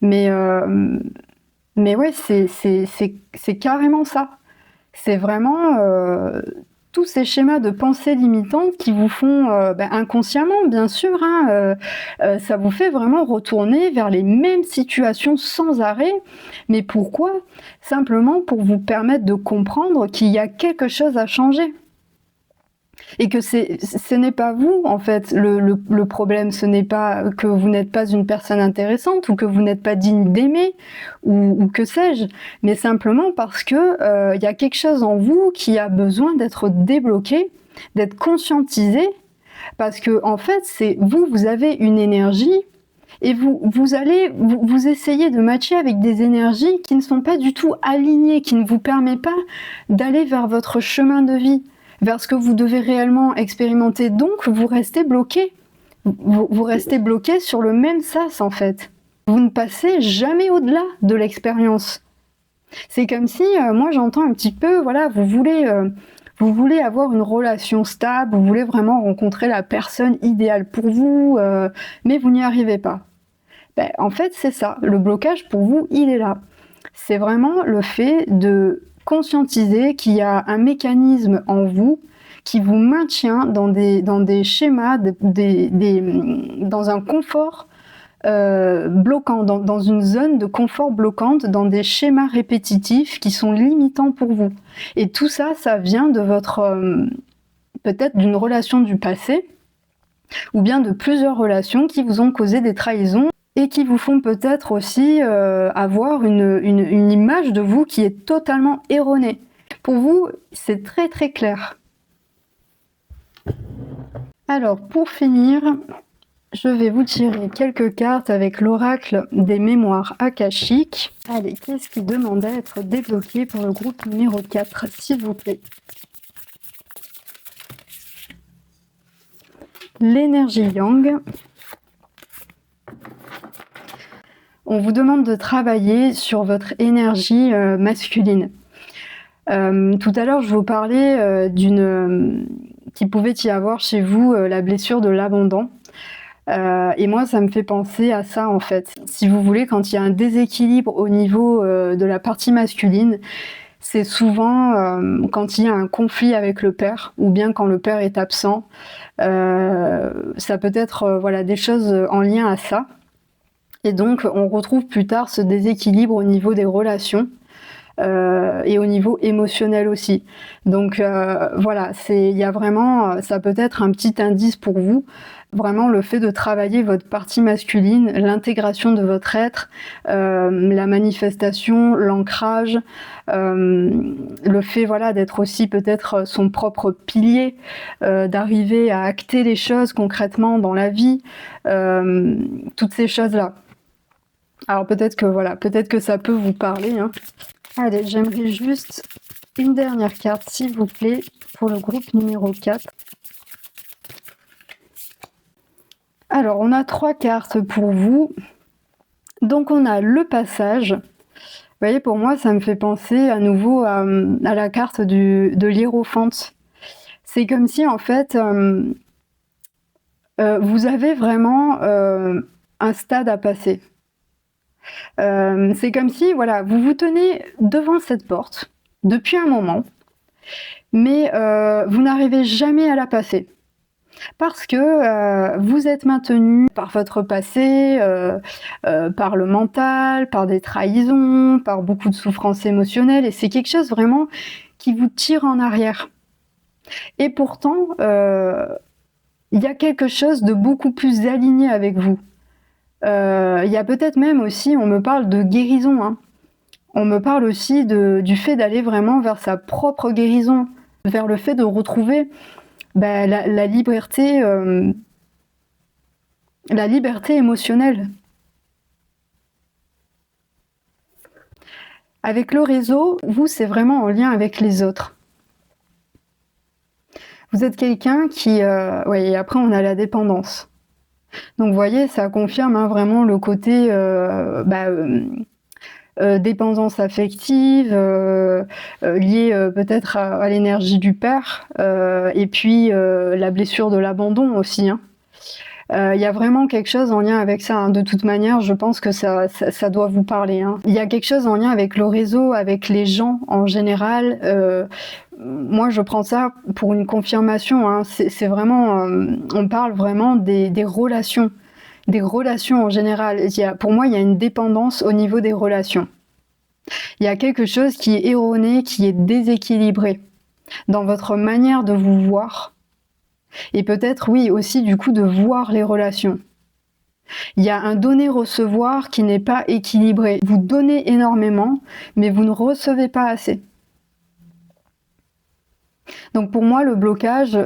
Speaker 1: Mais ouais, c'est carrément ça. C'est vraiment tous ces schémas de pensée limitantes qui vous font, inconsciemment bien sûr, hein, ça vous fait vraiment retourner vers les mêmes situations sans arrêt. Mais pourquoi? Simplement pour vous permettre de comprendre qu'il y a quelque chose à changer. Et que ce n'est pas vous, en fait, le problème. Ce n'est pas que vous n'êtes pas une personne intéressante ou que vous n'êtes pas digne d'aimer ou que sais-je, mais simplement parce que y a quelque chose en vous qui a besoin d'être débloqué, d'être conscientisé, parce que en fait, c'est vous avez une énergie et vous allez vous essayez de matcher avec des énergies qui ne sont pas du tout alignées, qui ne vous permettent pas d'aller vers votre chemin de vie, vers ce que vous devez réellement expérimenter. Donc, vous restez bloqué. Vous restez bloqué sur le même sas, en fait. Vous ne passez jamais au-delà de l'expérience. C'est comme si, moi, j'entends un petit peu, voilà, vous voulez avoir une relation stable, vous voulez vraiment rencontrer la personne idéale pour vous, mais vous n'y arrivez pas. En fait, c'est ça. Le blocage, pour vous, il est là. C'est vraiment le fait de conscientiser qu'il y a un mécanisme en vous qui vous maintient dans des schémas, dans un confort bloquant, dans une zone de confort bloquante, dans des schémas répétitifs qui sont limitants pour vous. Et tout ça, ça vient de votre peut-être d'une relation du passé, ou bien de plusieurs relations qui vous ont causé des trahisons et qui vous font peut-être aussi avoir une image de vous qui est totalement erronée. Pour vous, c'est très très clair. Alors, pour finir, je vais vous tirer quelques cartes avec l'oracle des mémoires akashiques. Allez, qu'est-ce qui demande à être débloqué pour le groupe numéro 4, s'il vous plaît? L'énergie yang. On vous demande de travailler sur votre énergie masculine. Tout à l'heure, je vous parlais qu'il pouvait y avoir chez vous la blessure de l'abandon. Et moi, ça me fait penser à ça, en fait. Si vous voulez, quand il y a un déséquilibre au niveau de la partie masculine, c'est souvent quand il y a un conflit avec le père, ou bien quand le père est absent. Ça peut être voilà, des choses en lien à ça. Et donc, on retrouve plus tard ce déséquilibre au niveau des relations et au niveau émotionnel aussi. Donc voilà, il y a vraiment, ça peut être un petit indice pour vous, vraiment le fait de travailler votre partie masculine, l'intégration de votre être, la manifestation, l'ancrage, le fait voilà, d'être aussi peut-être son propre pilier, d'arriver à acter les choses concrètement dans la vie, toutes ces choses-là. Alors peut-être que ça peut vous parler, hein. Allez, j'aimerais juste une dernière carte, s'il vous plaît, pour le groupe numéro 4. Alors, on a 3 cartes pour vous. Donc, on a le passage. Vous voyez, pour moi, ça me fait penser à nouveau à la carte de l'hiérophante. C'est comme si, en fait, vous avez vraiment un stade à passer. C'est comme si, voilà, vous vous tenez devant cette porte depuis un moment, mais vous n'arrivez jamais à la passer. Parce que vous êtes maintenu par votre passé, par le mental, par des trahisons, par beaucoup de souffrances émotionnelles, et c'est quelque chose vraiment qui vous tire en arrière. Et pourtant, il y a quelque chose de beaucoup plus aligné avec vous. Il y a peut-être même aussi, on me parle de guérison, hein. On me parle aussi du fait d'aller vraiment vers sa propre guérison, vers le fait de retrouver bah, la liberté émotionnelle. Avec le réseau, vous, c'est vraiment en lien avec les autres. Vous êtes quelqu'un qui... ouais, et après, on a la dépendance. Donc, vous voyez, ça confirme hein, vraiment le côté dépendance affective, liée peut-être à l'énergie du père, et puis la blessure de l'abandon aussi. Hein. Il y a vraiment quelque chose en lien avec ça. Hein. De toute manière, je pense que ça doit vous parler. Hein. Il y a quelque chose en lien avec le réseau, avec les gens en général. Moi, je prends ça pour une confirmation. Hein. C'est vraiment, on parle vraiment des relations. Des relations en général. Pour moi, il y a une dépendance au niveau des relations. Il y a quelque chose qui est erroné, qui est déséquilibré dans votre manière de vous voir. Et peut-être, oui, aussi du coup de voir les relations. Il y a un donner-recevoir qui n'est pas équilibré. Vous donnez énormément, mais vous ne recevez pas assez. Donc pour moi, le blocage,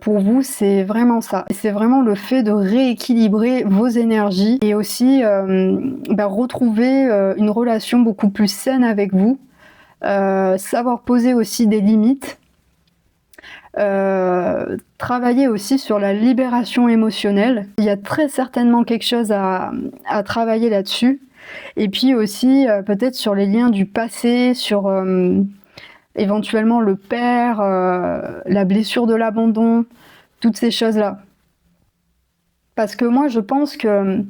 Speaker 1: pour vous, c'est vraiment ça. C'est vraiment le fait de rééquilibrer vos énergies et aussi retrouver une relation beaucoup plus saine avec vous, savoir poser aussi des limites, travailler aussi sur la libération émotionnelle. Il y a très certainement quelque chose à travailler là-dessus. Et puis aussi peut-être sur les liens du passé, sur éventuellement le père, la blessure de l'abandon, toutes ces choses-là. Parce que moi, je pense que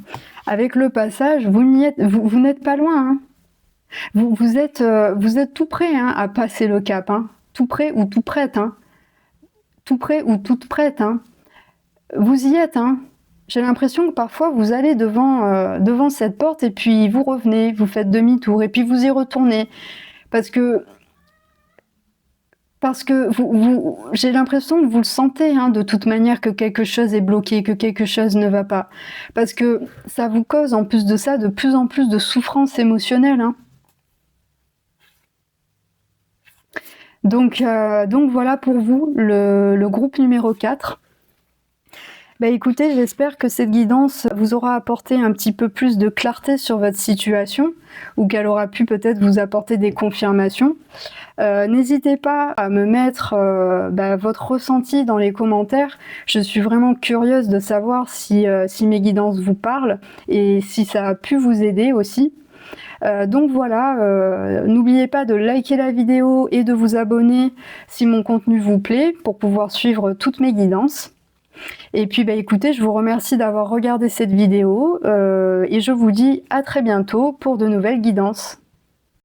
Speaker 1: avec le passage, vous n'êtes pas loin. Hein. Vous êtes tout prêt hein, à passer le cap. Hein. Tout prêt ou tout prête. Hein. Tout prêt ou toute prête. Hein. Vous y êtes. Hein. J'ai l'impression que parfois, vous allez devant cette porte et puis vous revenez, vous faites demi-tour et puis vous y retournez. Parce que j'ai l'impression que vous le sentez hein, de toute manière que quelque chose est bloqué, que quelque chose ne va pas. Parce que ça vous cause en plus de ça de plus en plus de souffrance émotionnelle. Hein. Donc voilà pour vous le groupe numéro 4. Bah écoutez, j'espère que cette guidance vous aura apporté un petit peu plus de clarté sur votre situation ou qu'elle aura pu peut-être vous apporter des confirmations. N'hésitez pas à me mettre votre ressenti dans les commentaires. Je suis vraiment curieuse de savoir si mes guidances vous parlent et si ça a pu vous aider aussi. Donc voilà, n'oubliez pas de liker la vidéo et de vous abonner si mon contenu vous plaît pour pouvoir suivre toutes mes guidances. Et puis écoutez, je vous remercie d'avoir regardé cette vidéo et je vous dis à très bientôt pour de nouvelles guidances.